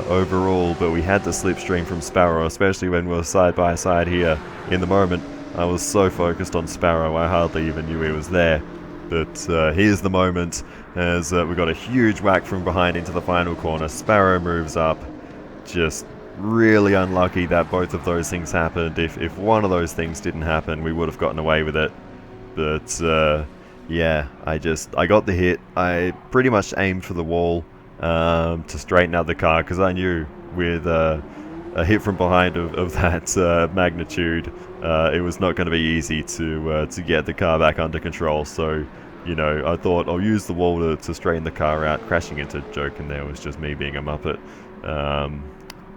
overall, but we had the slipstream from Sparrow, especially when we were side by side here. In the moment, I was so focused on Sparrow, I hardly even knew he was there. But here's the moment as we got a huge whack from behind into the final corner. Sparrow moves up. Just really unlucky that both of those things happened. If one of those things didn't happen, we would have gotten away with it. But yeah, I got the hit. I pretty much aimed for the wall to straighten out the car, because I knew with a hit from behind of that magnitude, it was not going to be easy to get the car back under control. So, you know, I thought I'll use the wall to straighten the car out. Crashing into Jokin there was just me being a muppet.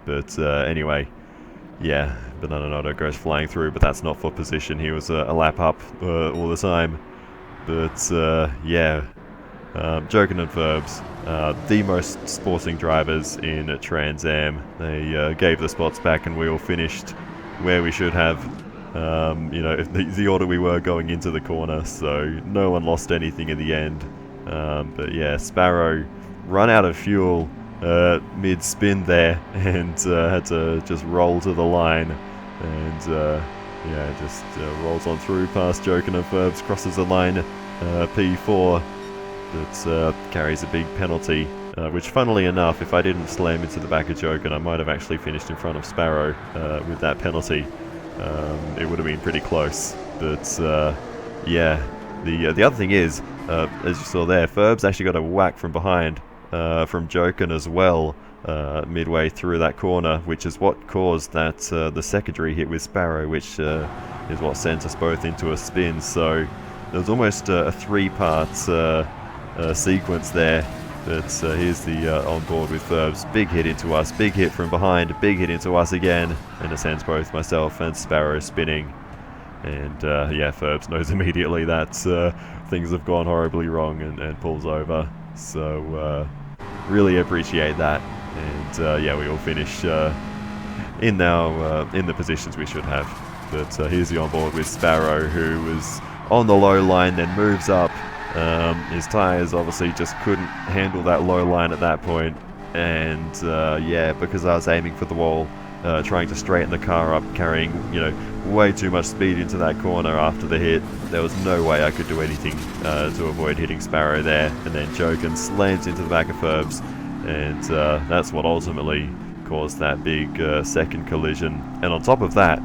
But anyway, yeah, Banana goes flying through, but that's not for position. He was a lap up all the time. But yeah, Jokin and Ferbs, the most sporting drivers in Trans-Am. They gave the spots back, and we all finished where we should have. You know, the order we were going into the corner, so no one lost anything in the end. But yeah, Sparrow run out of fuel mid-spin there, and had to just roll to the line, and yeah, just rolls on through past Jokin and Ferbs, crosses the line, P4, but carries a big penalty, which funnily enough, if I didn't slam into the back of Jokin, I might have actually finished in front of Sparrow with that penalty. It would have been pretty close. But yeah, the other thing is, as you saw there, Ferbs actually got a whack from behind from Jokin as well, midway through that corner, which is what caused that the secondary hit with Sparrow, which is what sent us both into a spin. So there was almost a 3-part sequence there. But here's the on board with Ferbs. Big hit into us, big hit from behind, big hit into us again, and it sends both myself and Sparrow spinning. And yeah, Ferbs knows immediately that things have gone horribly wrong, and pulls over. So really appreciate that. And yeah, we all finish in the positions we should have. But here's the on board with Sparrow, who was on the low line, then moves up. His tyres obviously just couldn't handle that low line at that point, and yeah, because I was aiming for the wall, trying to straighten the car up, carrying, you know, way too much speed into that corner after the hit, there was no way I could do anything to avoid hitting Sparrow there. And then Jokin slams into the back of Ferbs, and that's what ultimately caused that big second collision. And on top of that,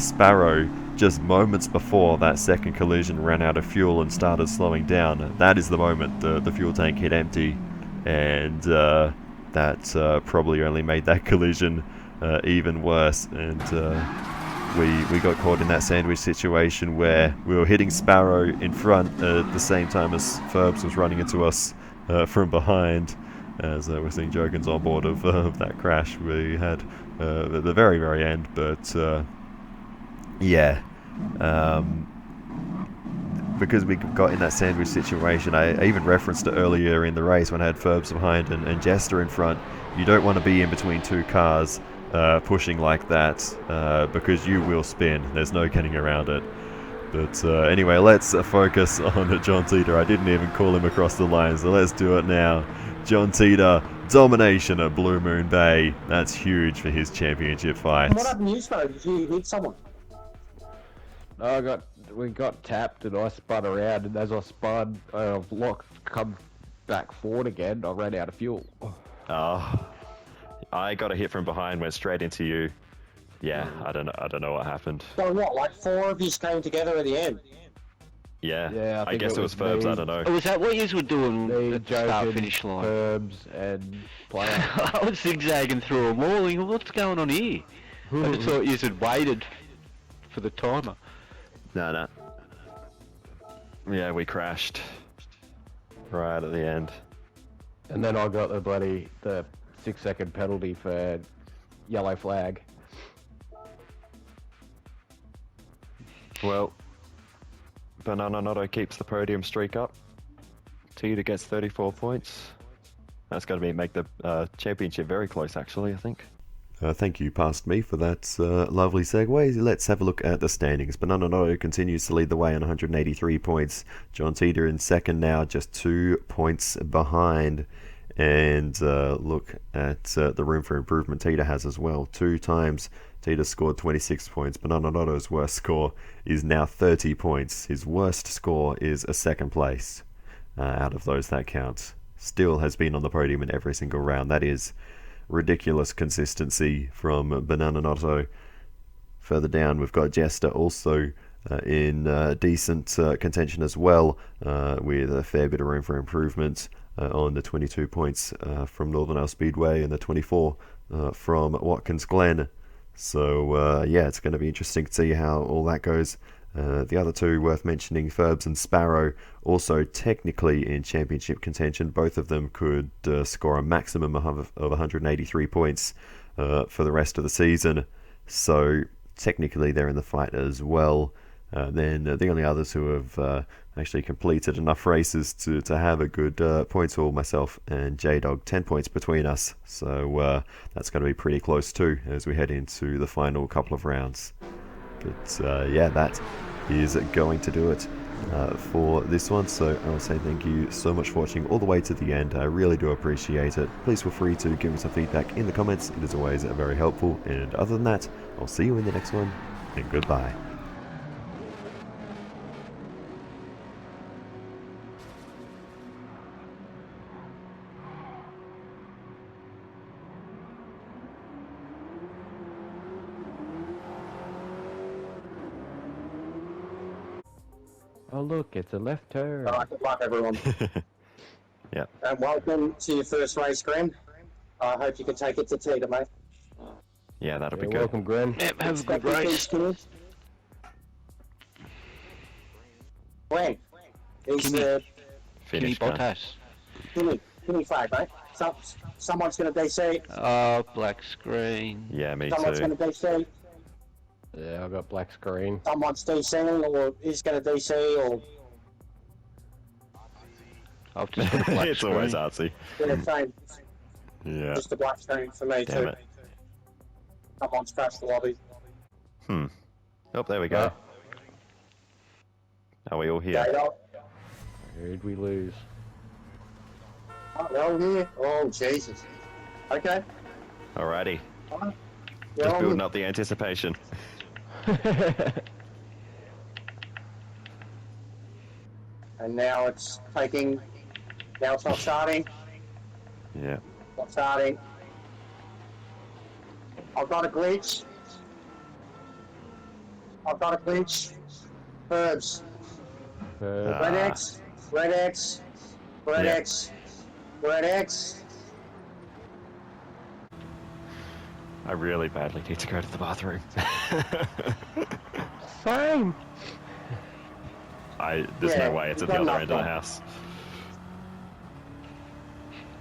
Sparrow, just moments before that second collision, ran out of fuel and started slowing down. That is the moment the fuel tank hit empty, and that probably only made that collision even worse. And we got caught in that sandwich situation where we were hitting Sparrow in front at the same time as Ferbs was running into us from behind. As we're seeing Joken's on board of that crash we had at the very, very end. But yeah, because we got in that sandwich situation, I even referenced it earlier in the race when I had Ferbs behind and Jester in front. You don't want to be in between two cars pushing like that because you will spin. There's no getting around it. But anyway, let's focus on John Teeter. I didn't even call him across the line, so let's do it now. John Teeter, domination at Blue Moon Bay. That's huge for his championship fight. What happened to you, Sparrow? Did you hit someone? We got tapped and I spun around, and as I spun, come back forward again. I ran out of fuel. Oh, I got a hit from behind, went straight into you. Yeah, I don't know what happened. So what, like 4 of you came together at the end? Yeah, I I guess it was Ferbs, I don't know. Oh, was that what you were doing at the start finish line? Ferbs and Player. I was zigzagging through them all, thinking, what's going on here? I just thought you had waited for the timer. No. Yeah, we crashed right at the end. And then I got the 6-second penalty for yellow flag. Well, Banana Notto keeps the podium streak up. Teeter gets 34 points. That's going to make the championship very close, actually, I think. Thank you, past me, for that lovely segue. Let's have a look at the standings. Banana Notto continues to lead the way on 183 points. John Teeter in second now, just 2 points behind. And look at the room for improvement Teeter has as well. 2 times Teeter scored 26 points. Banana Notto's worst score is now 30 points. His worst score is a second place out of those that count. Still has been on the podium in every single round. That is ridiculous consistency from Banana Notto. Further down, we've got Jester also in decent contention as well, with a fair bit of room for improvement on the 22 points from Northern Isle Speedway and the 24 from Watkins Glen. So yeah, it's going to be interesting to see how all that goes. The other two worth mentioning, Ferbs and Sparrow, also technically in championship contention. Both of them could score a maximum of 183 points for the rest of the season. So technically they're in the fight as well. Then the only others who have actually completed enough races to have a good points haul, myself and J-Dog, 10 points between us. So that's going to be pretty close too as we head into the final couple of rounds. But yeah, that is going to do it for this one. So I'll say thank you so much for watching all the way to the end. I really do appreciate it. Please feel free to give me some feedback in the comments. It is always very helpful. And other than that, I'll see you in the next one, and goodbye. Oh look, it's a left turn. All right, good luck, everyone. Yeah. And welcome to your first race, Graham. I hope you can take it to Teeter, mate. Yeah, that'll be You're good. welcome, Gren. Yep, have a good race. Glenn, he's Kimmy. the Finish Kimmy gun. Bottas. Kimmy flag, mate. Someone's going to DC. Oh, black screen. Yeah, me Someone's too. going to DC. Yeah, I got black screen. Someone's DCing, or is going to DC, or I've just got a black It's screen. always artsy. same. Yeah. Just a black screen for me, Damn too. it. Someone's crashed the lobby. Oh, there we go. Are we all here? Who'd we lose? Oh, they're all here. Oh, Jesus. Okay. Alrighty. Fine. Just building up the anticipation. And now it's taking. Now it's not starting. Yeah. Not starting. I've got a glitch. Herbs. Red X. Red X. Red Yeah. X. Red X. I really badly need to go to the bathroom. Same. There's Yeah, no way it's at you've the got other end of the enough house.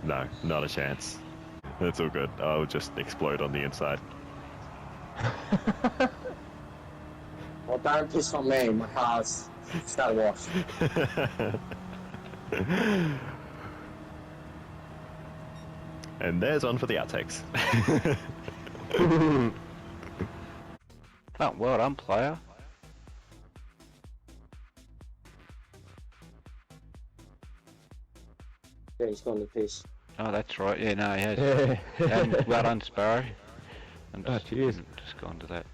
No, not a chance. That's all good. I'll just explode on the inside. Well, don't piss on me. My car's started wash. And there's one for the outtakes. Oh, well done, player. Yeah, he's gone to piss. Oh, that's right. Yeah, no, he has. Yeah. Well done, Sparrow. I'm Oh, just, cheers. just gone to that.